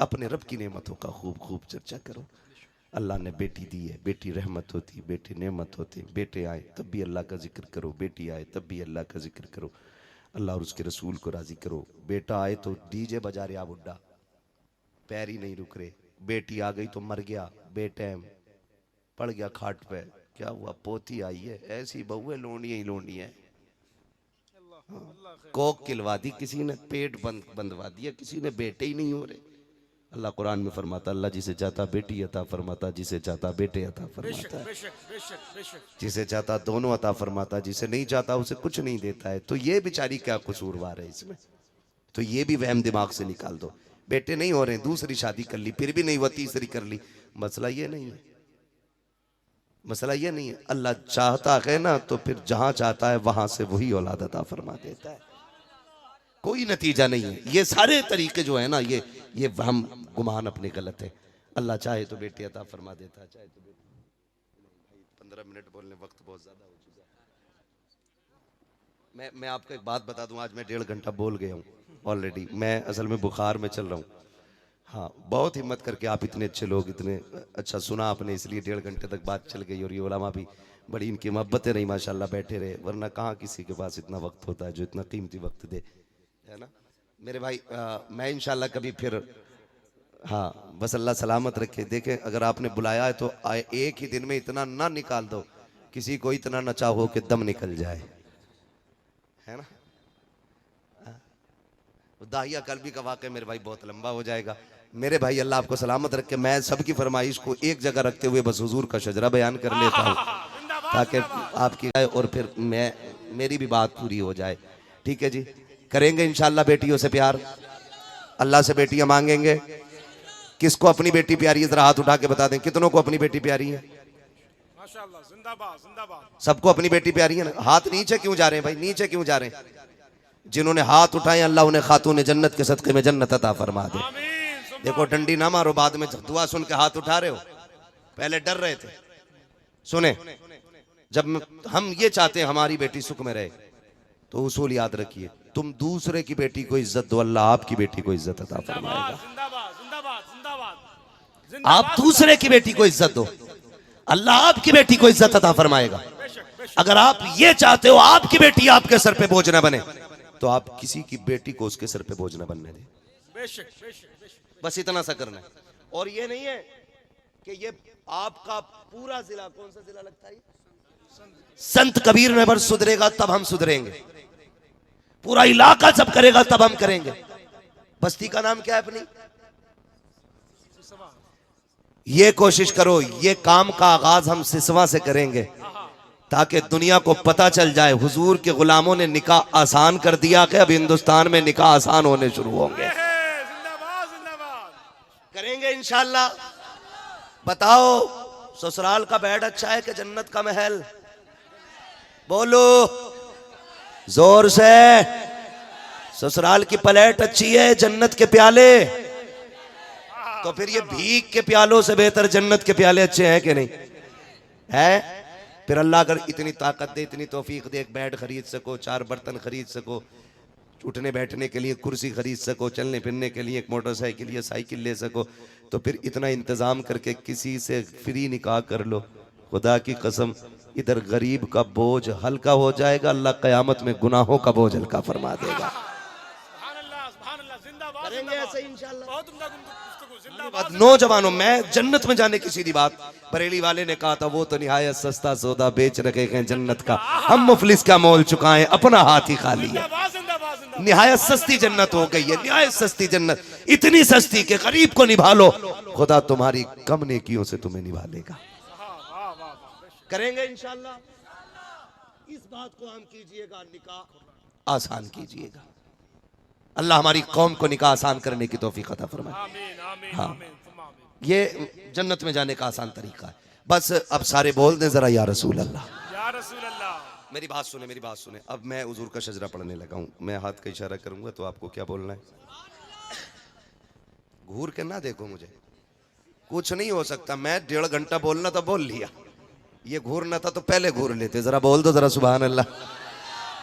अपने रब की नेमतों का खूब खूब चर्चा करो। अल्लाह ने बेटी दी है, बेटी रहमत होती, बेटी नेमत होती, बेटे आए तब भी अल्लाह का जिक्र करो, बेटी आए तब भी अल्लाह का जिक्र करो, अल्लाह और उसके रसूल को राज़ी करो। बेटा आए तो डीजे बजा रहा बुड्ढा, पैर ही नहीं रुक रहे, बेटी आ गई तो मर गया, बेटैम पड़ गया खाट पे, क्या हुआ, पोती आई है, ऐसी बहुएं लोंडियां ही लोंडियां, कोक किलवा दी किसी ने, पेट बंदवा दिया किसी ने, बेटे ही नहीं हो रहे। अल्लाह कुरान में फरमाता, अल्लाह जिसे चाहता बेटी अता फरमाता, जिसे चाहता बेटे अता फरमाता, जिसे चाहता दोनों अता फरमाता, जिसे नहीं चाहता उसे कुछ नहीं देता है। तो ये बेचारी क्या कसूरवार है इसमें, तो ये भी वहम दिमाग से निकाल दो। बेटे नहीं हो रहे, दूसरी शादी कर ली, फिर भी नहीं हुआ, तीसरी कर ली। मसला ये नहीं है, मसला ये नहीं है, अल्लाह चाहता है ना तो फिर जहां चाहता है वहां से वही औलाद अता फरमा देता है, कोई नतीजा नहीं है। ये सारे तरीके जो है ना, ये हम गुमान अपने गलत है। अल्लाह चाहे तो बेटी अता फरमा देता है, चाहे तो बेटी। 15 मिनट बोलने वक्त बहुत ज्यादा हो चुका है। मैं आपको एक बात बता दूं, आज मैं 1.5 घंटा बोल गया हूँ ऑलरेडी। मैं असल में बुखार में चल रहा हूँ। हाँ, बहुत हिम्मत करके आप इतने अच्छे लोग, इतने अच्छा सुना आपने, इसलिए 1.5 घंटे तक बात चल गई। और ये उलमा भी बड़ी इनकी मोहब्बतें रही माशाल्लाह, बैठे रहे, वरना कहाँ किसी के पास इतना वक्त होता है जो इतना कीमती वक्त दे, है ना मेरे भाई। मैं इंशाल्लाह कभी फिर, हाँ बस अल्लाह सलामत रखे। देखें अगर आपने बुलाया है तो एक ही दिन में इतना ना निकाल दो, किसी को इतना न चाहो कि दम निकल जाए, है ना। दाहिया कल्बी का वाक़या मेरे भाई बहुत लंबा हो जाएगा। मेरे भाई अल्लाह आपको सलामत रखे। मैं सबकी फरमाइश को एक जगह रखते हुए बस हुजूर का शजरा बयान कर लेता हूँ ताकि आपकी और फिर मेरी भी बात पूरी हो जाए। ठीक है जी, करेंगे इंशाल्लाह बेटियों से प्यार, अल्लाह से बेटियां मांगेंगे। किसको अपनी बेटी प्यारी है जरा हाथ उठा के बता दें, कितनों को अपनी बेटी प्यारी है? माशाअल्लाह, जिंदाबाद जिंदाबाद। सबको अपनी बेटी प्यारी है ना? हाथ नीचे क्यों जा रहे हैं भाई, नीचे क्यों जा रहे हैं? जिन्होंने हाथ उठाए अल्लाह उन्हें खातून जन्नत के सदक़े में जन्नत अता फरमा दे। देखो डंडी ना मारो, बाद में दुआ सुन के हाथ उठा रहे हो, पहले डर रहे थे। सुने, जब हम ये चाहते हैं हमारी बेटी सुख में रहे तो उसूल याद रखिए, तुम दूसरे की बेटी को इज्जत दो, अल्लाह आपकी बेटी को इज्जत अता फरमाएगा। आप दूसरे की बेटी को इज्जत दो, अल्लाह आपकी बेटी को इज्जत अता फरमाएगा। अगर आप ये चाहते हो आपकी बेटी आपके सर पे बोझ न बने, तो आप किसी की बेटी को उसके सर पे बोझ न बनने दें। बस इतना सा करना है। और ये नहीं है कि ये आपका पूरा जिला, कौन सा जिला लगता है, संत कबीर नगर सुधरेगा तब हम सुधरेंगे, पूरा इलाका जब करेगा तब हम करेंगे। बस्ती का नाम क्या है अपनी? ये कोशिश करो, ये काम का आगाज हम सिसवा से करेंगे ताकि दुनिया को पता चल जाए हुजूर के गुलामों ने निकाह आसान कर दिया कि अब हिंदुस्तान में निकाह आसान होने शुरू होंगे। करेंगे इंशाल्लाह। बताओ ससुराल का बेड अच्छा है कि जन्नत का महल? बोलो जोर से। ससुराल की प्लेट अच्छी है, जन्नत के प्याले? तो फिर ये भीख के प्यालों से बेहतर जन्नत के प्याले अच्छे हैं कि नहीं है? फिर अल्लाह अगर इतनी ताकत दे, इतनी तौफीक दे, एक बेड खरीद सको, 4 बर्तन खरीद सको, उठने बैठने के लिए कुर्सी खरीद सको, चलने फिरने के लिए एक मोटरसाइकिल या साइकिल ले सको, तो फिर इतना इंतज़ाम करके किसी से फ्री निकाह कर लो। खुदा की कसम इधर गरीब का बोझ हल्का हो जाएगा, अल्लाह क़यामत में गुनाहों का बोझ हल्का फरमा देगा। सुभान अल्लाह, जिंदाबाद करेंगे जिंदाबाद। ऐसे इंशाअल्लाह। बहुत उम्दा गुफ्तगू, जिंदाबाद। नौजवानों, मैं जन्नत में जाने की सीधी बात, बरेली वाले ने कहा था वो तो निहायत सस्ता सौदा बेच रखे हैं जन्नत का, हम मुफलिस का मोल चुकाएं, अपना हाथ ही खाली है। जिंदाबाद जिंदाबाद जिंदाबाद। निहायत सस्ती जन्नत हो गई है, निहायत सस्ती जन्नत, इतनी सस्ती कि गरीब को निभा लो, खुदा तुम्हारी कम नेकियों से तुम्हें निभा लेगा। वाह वाह वाह। करेंगे इंशाअल्लाह। इस बात को हम कीजिएगा, निकाह आसान कीजिएगा। अल्लाह हमारी कौम को निकाह आसान करने की तौफीक अता फरमाए। आमीन आमीन हाँ। आमीन तुम आमीन। ये जन्नत में जाने का आसान तरीका है। बस अब सारे बोल दें जरा या रसूल अल्लाह। या रसूल अल्लाह। मेरी बात सुने, मेरी बात सुने। अब मैं हुजूर का शजरा पढ़ने लगा हूँ, मैं हाथ का इशारा करूंगा तो आपको क्या बोलना है। घूर के ना देखो मुझे, कुछ नहीं हो सकता। मैं 1.5 घंटा बोलना था, बोल लिया। ये घूरना था तो पहले घूर लेते। जरा बोल दो जरा सुभान अल्लाह।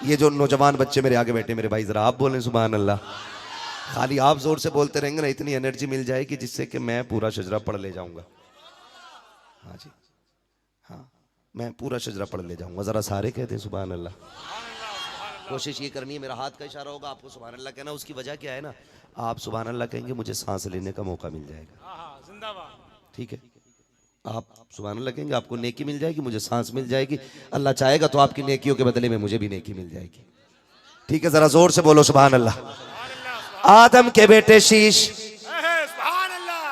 ये जो नौजवान बच्चे मेरे आगे बैठे मेरे भाई, जरा आप बोलें सुभान अल्लाह। खाली आप जोर से बोलते रहेंगे ना, इतनी एनर्जी मिल जाएगी जिससे कि मैं पूरा शजरा पढ़ ले जाऊंगा। हाँ जी, हाँ, मैं पूरा शजरा पढ़ ले जाऊंगा। जरा सारे कहते हैं सुभान अल्लाह। कोशिश ये करनी है, मेरा हाथ का इशारा होगा, आपको सुभान अल्लाह कहना। उसकी वजह क्या है ना, आप सुभान अल्लाह कहेंगे मुझे सांस लेने का मौका मिल जाएगा। हाँ जिंदाबाद। ठीक है, आप सुभान अल्लाह कहेंगे, आपको नेकी मिल जाएगी, मुझे सांस मिल जाएगी। अल्लाह चाहेगा तो आपकी नेकियों के बदले में मुझे भी नेकी मिल जाएगी। ठीक है, जरा जोर से बोलो सुभान अल्लाह। आदम के बेटे शीश, सुभान अल्लाह।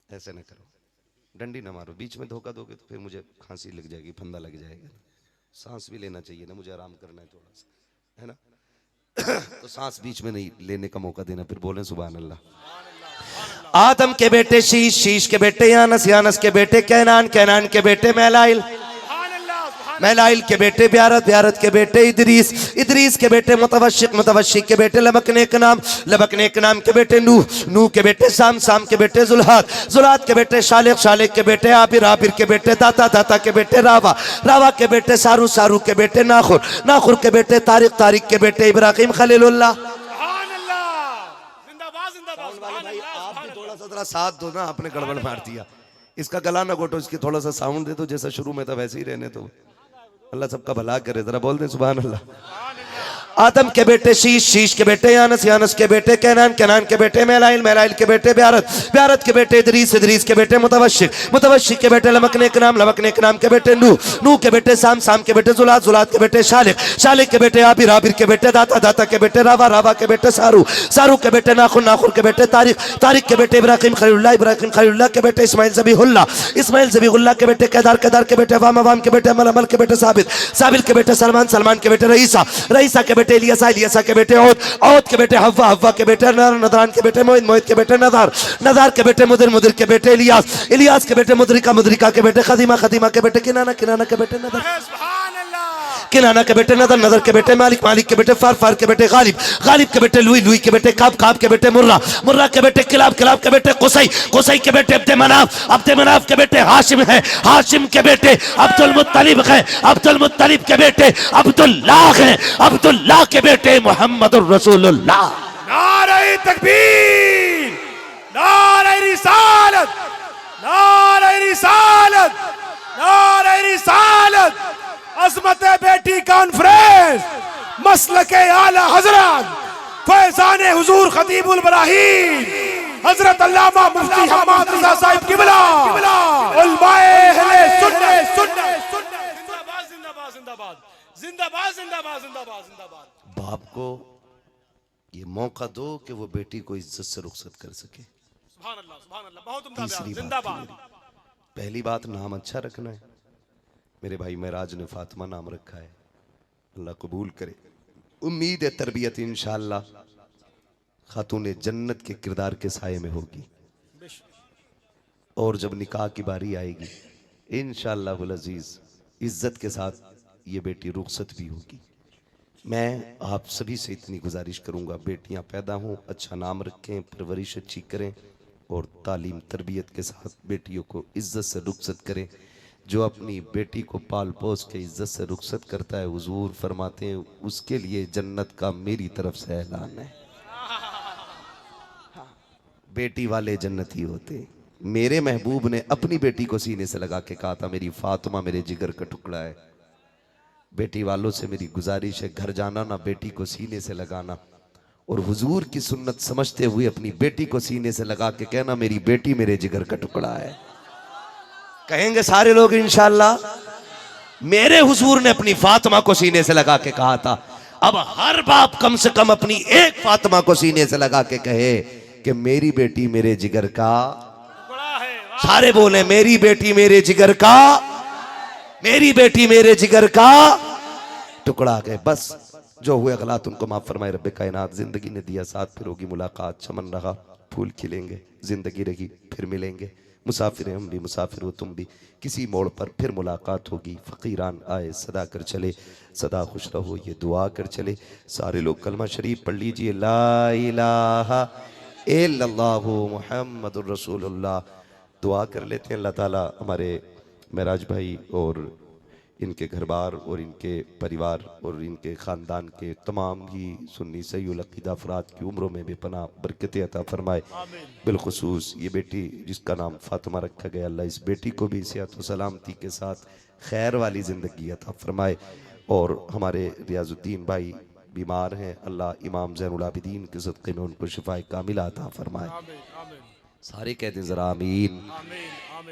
ऐसे न करो, डंडी ना मारो, बीच में धोखा दोगे तो फिर मुझे खांसी लग जाएगी, फंदा लग जाएगा। सांस भी लेना चाहिए ना, मुझे आराम करना है थोड़ा सा, है ना। तो सांस बीच में नहीं लेने का मौका देना। फिर बोलें सुभान अल्लाह। आदम के बेटे शीश, शीश के बेटे यानस, यानस के बेटे कैनान, कैनान के बेटे मैलाइल, सुभान अल्लाह सुभान। मैलाइल के बेटे ब्यारत, ब्यारत के बेटे इदरीस, इदरीस के बेटे मुतवशिक, मुतवशिक के बेटे लबकने के नाम, लबकने के नाम के बेटे नूह, नूह के बेटे साम, साम के बेटे जुल्हाद, जुल्हाद के बेटे शालिक, शालिक के बेटे आबिर, आबिर के बेटे दाता, दाता के बेटे रावा, रावा के बेटे सारू, सारू के बेटे नाखुर, नाखुर के बेटे तारिक, तारिक के बेटे इब्राहिम खलीलुल्लाह। सुभान अल्लाह। जिंदाबाद जिंदाबाद। सुभान अल्लाह। आप भी थोड़ा सा जरा साथ दो ना, आपने गड़बड़ मार दिया। इसका गला ना घोटो, इसकी थोड़ा सा साउंड दे दो, जैसा शुरू में था वैसे ही रहने दो। अल्लाह सबका भला करे, जरा बोल दे सुभान अल्लाह। आदम के बेटे शीश, शीश के बेटे यानस, यानस के बेटे कैनान, कैनान के बेटे मैलाइल, मैलाइल के बेटे ब्यारत, ब्यारत के बेटे इदरीस, इदरीस के बेटे मुतवशिक, मुतवशिक के बेटे लबकने के नाम, लबकने के नाम के बेटे नूह, नूह के बेटे साम, साम के बेटे जुलाद, जुलाद के बेटे शालिक, शालिक के बेटे आबिर, आबिर के बेटे दाता, दाता के बेटे रावा, रावा के बेटे सारू, सारू के बेटे नाखुर, नाखुर के बेटे तारिक, तारिक के बेटे इब्राहिम खलीलुल्लाह, इब्राहिम खलीलुल्लाह के बेटे इस्माइल ज़बीहुल्लाह, इस्माइल ज़बीहुल्लाह के बेटे केदार, केदार के बेटे वाम, वाम के बेटे अमल, अमल के बेटे साबित, साबित के बेटे सलमान, सलमान के बेटे रईसा, रईसा के बेटे इलियासा, इलियासा के बेटे औद, औद के बेटे हव्वा, हव्वा के बेटे नदर, नदरान के बेटे मोहित, मोहित के बेटे नदार, नदार के बेटे मुदिर, मुदिर के बेटे इलियास, इलियास के बेटे मुदरिका, मुदरिका के बेटे खदीमा, खदीमा के बेटे किनाना, किनाना के बेटे नदर, सुभान अल्लाह। किनाना के बेटे नदर, नदर के बेटे मालिक, मालिक के बेटे फार, फार के बेटे गालिब, गालिब के बेटे लुई, लुई के बेटे काब, काब के बेटे मुर्रा, मुर्रा के बेटे किलाब, किलाब के बेटे कुसई, कुसई के बेटे अब्दे मनाफ, अब्दे मनाफ के बेटे हाशिम है, हाशिम के बेटे अब्दुल मुत्तलिब है, अब्दुल मुत्तलिब के बेटे अब्दुल्लाह है, अब्दुल्लाह के बेटे मुहम्मदुर रसूलुल्लाह। नारे तकबीर, नारे रिसालत, नारे रिसालत, नारे रिसालत। अज़मत बेटी कॉन्फ्रेंस, मसलके आला हजरत फैजान हुजूर खतीबुल बराहीन हजरत अल्लामा मुफ्ती हम्माद रज़ा साहिब किबला, उलमाए अहले सुन्नत, जिंदाबाद जिंदाबाद जिंदाबाद जिंदाबाद जिंदाबाद जिंदाबाद जिंदाबाद। बाप को ये मौका दो कि वो बेटी को इज्जत से रुखसत कर सके। सुभान अल्लाह सुभान अल्लाह। बहुत उम्दा तीसरी बयान। बात जिंदाबाद। पहली बात, नाम अच्छा रखना है। मेरे भाई महराज ने फातिमा नाम रखा है, अल्लाह कबूल करे। उम्मीद है तरबियत इंशाअल्लाह खातून जन्नत के किरदार के साये में होगी। और जब निकाह की बारी आएगी इंशाअल्लाह वल अजीज इज्जत के साथ ये बेटी रुखसत भी होगी। मैं आप सभी से इतनी गुजारिश करूंगा, बेटियां पैदा हों, अच्छा नाम रखें, परवरिश अच्छी करें और तालीम तरबियत के साथ बेटियों को इज्जत से रुखसत करें। जो अपनी बेटी को पाल पोस के इज्जत से रुखसत करता है, हुजूर फरमाते हैं उसके लिए जन्नत का मेरी तरफ से ऐलान है। बेटी वाले जन्नती होते हैं। मेरे महबूब ने अपनी बेटी को सीने से लगा के कहा था, मेरी फातिमा मेरे जिगर का टुकड़ा है। बेटी वालों से मेरी गुजारिश है, घर जाना ना बेटी को सीने से लगाना, और हुजूर की सुन्नत समझते हुए अपनी बेटी को सीने से लगा के कहना, मेरी बेटी मेरे जिगर का टुकड़ा है। कहेंगे सारे लोग इंशाअल्लाह। मेरे हुजूर ने अपनी फातिमा को सीने से लगा के कहा था। अब हर बाप कम से कम अपनी एक फातिमा को सीने से लगा के कहे कि मेरी बेटी मेरे जिगर का टुकड़ा है। वाह। सारे बोले, मेरी बेटी मेरे जिगर का, मेरी बेटी मेरे जिगर का टुकड़ा है। बस जो हुए गलत उनको माफ फरमाए रब्बे कायनात। जिंदगी ने दिया साथ, फिर होगी मुलाकात, चमन रहा फूल खिलेंगे, जिंदगी रही फिर मिलेंगे, मुसाफिर हम भी मुसाफिर हो तुम भी, किसी मोड़ पर फिर मुलाकात होगी। फ़कीरान आए सदा कर चले, सदा खुश रहो ये दुआ कर चले। सारे लोग कलमा शरीफ पढ़ लीजिए, ला इलाहा इल्लल्लाहु मुहम्मदुर रसूलुल्लाह। दुआ कर लेते हैं अल्लाह ताला हमारे महराज भाई और इनके घर बार और इनके परिवार और इनके ख़ानदान के तमाम ही सुन्नी सहीउल अक़ीदा अफराद की उम्रों में बेपनाह बरकतें अता फरमाए। बिलखुसूस ये बेटी जिसका नाम फातिमा रखा गया, अल्लाह इस बेटी को भी सेहत व सलामती के साथ खैर वाली ज़िंदगी अता फरमाए। और हमारे रियाजुद्दीन भाई बीमार हैं, अल्लाह इमाम ज़ैनुल आबिदीन के सदक़े में उनको शिफाए कामिला अता फरमाए। सारे कहते हैं ज़रा आमीन।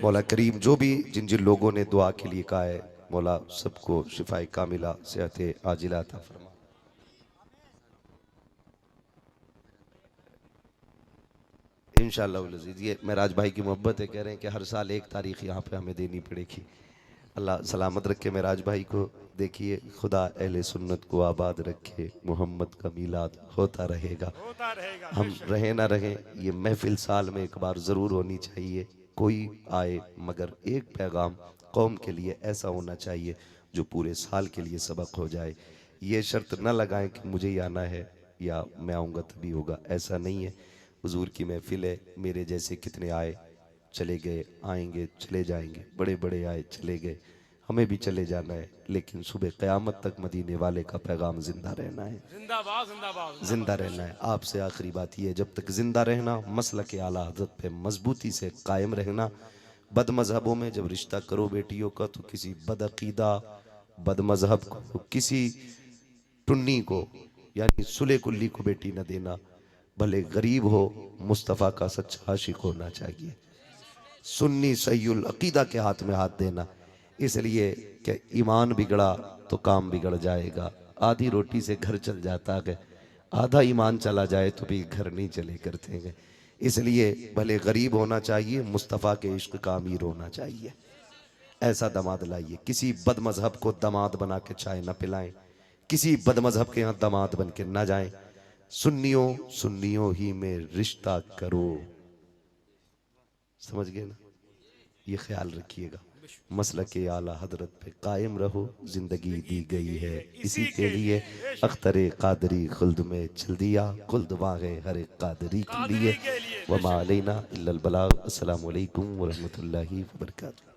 मौला करीम जो भी जिन जिन लोगों ने दुआ के लिए कहा है, मौला सबको शिफाए कामिला सेहत आजिला अता फरमा। इंशाअल्लाह अज़ीज़, ये महराज भाई की मोहब्बत है, कह रहे हैं कि हर साल एक तारीख यहाँ पे हमें देनी पड़ेगी। अल्लाह सलामत रखे महराज भाई को। देखिए खुदा अहले सुन्नत को आबाद रखे, मोहम्मद का मीलाद होता रहेगा। हम रहें ना रहें, ये महफिल साल में एक बार ज़रूर होनी चाहिए। कोई आए मगर एक पैगाम कौम के लिए ऐसा होना चाहिए जो पूरे साल के लिए सबक हो जाए। ये शर्त न लगाएं कि मुझे ही आना है या मैं आऊँगा तभी होगा, ऐसा नहीं है। हुजूर की महफिल है, मेरे जैसे कितने आए चले गए, आएंगे चले जाएंगे, बड़े बड़े आए चले गए, हमें भी चले जाना है, लेकिन सुबह क़यामत तक मदीने वाले का पैगाम जिंदा रहना है, जिंदाबाद जिंदाबाद जिंदा रहना है। आपसे आखिरी बात यह है, जब तक जिंदा रहना, मसलक आला हज़रत पे मजबूती से कायम रहना। बद मजहबों में जब रिश्ता करो बेटियों का, तो किसी बदअकीदा बद मजहब को, किसी टुन्नी को यानी सुले कुल्ली को बेटी न देना। भले गरीब हो, मुस्तफ़ा का सच्चा आशिक होना चाहिए। सुन्नी सहीउल अक़ीदा के हाथ में हाथ देना, इसलिए कि ईमान बिगड़ा तो काम बिगड़ जाएगा। आधी रोटी से घर चल जाता है, आधा ईमान चला जाए तो भी घर नहीं चले करते हैं। इसलिए भले गरीब होना चाहिए, मुस्तफ़ा के इश्क का अमीर होना चाहिए। ऐसा दामाद लाइए। किसी बद मजहब को दामाद बना के चाय न पिलाएं, किसी बद मजहब के यहाँ दामाद बन के न जाएं। सुन्नियों ही में रिश्ता करो। समझ गए ना? ये ख्याल रखिएगा। मसलक आला हजरत पे कायम रहो। जिंदगी दी गई है इसी के लिए। अख्तर कादरी खुल्द में चल दिया, खुल्द वागे हर एक कादरी के लिए। वमा अलैना इल्लल बलाग। अस्सलामु अलैकुम व रहमतुल्लाहि व बरकातुहू।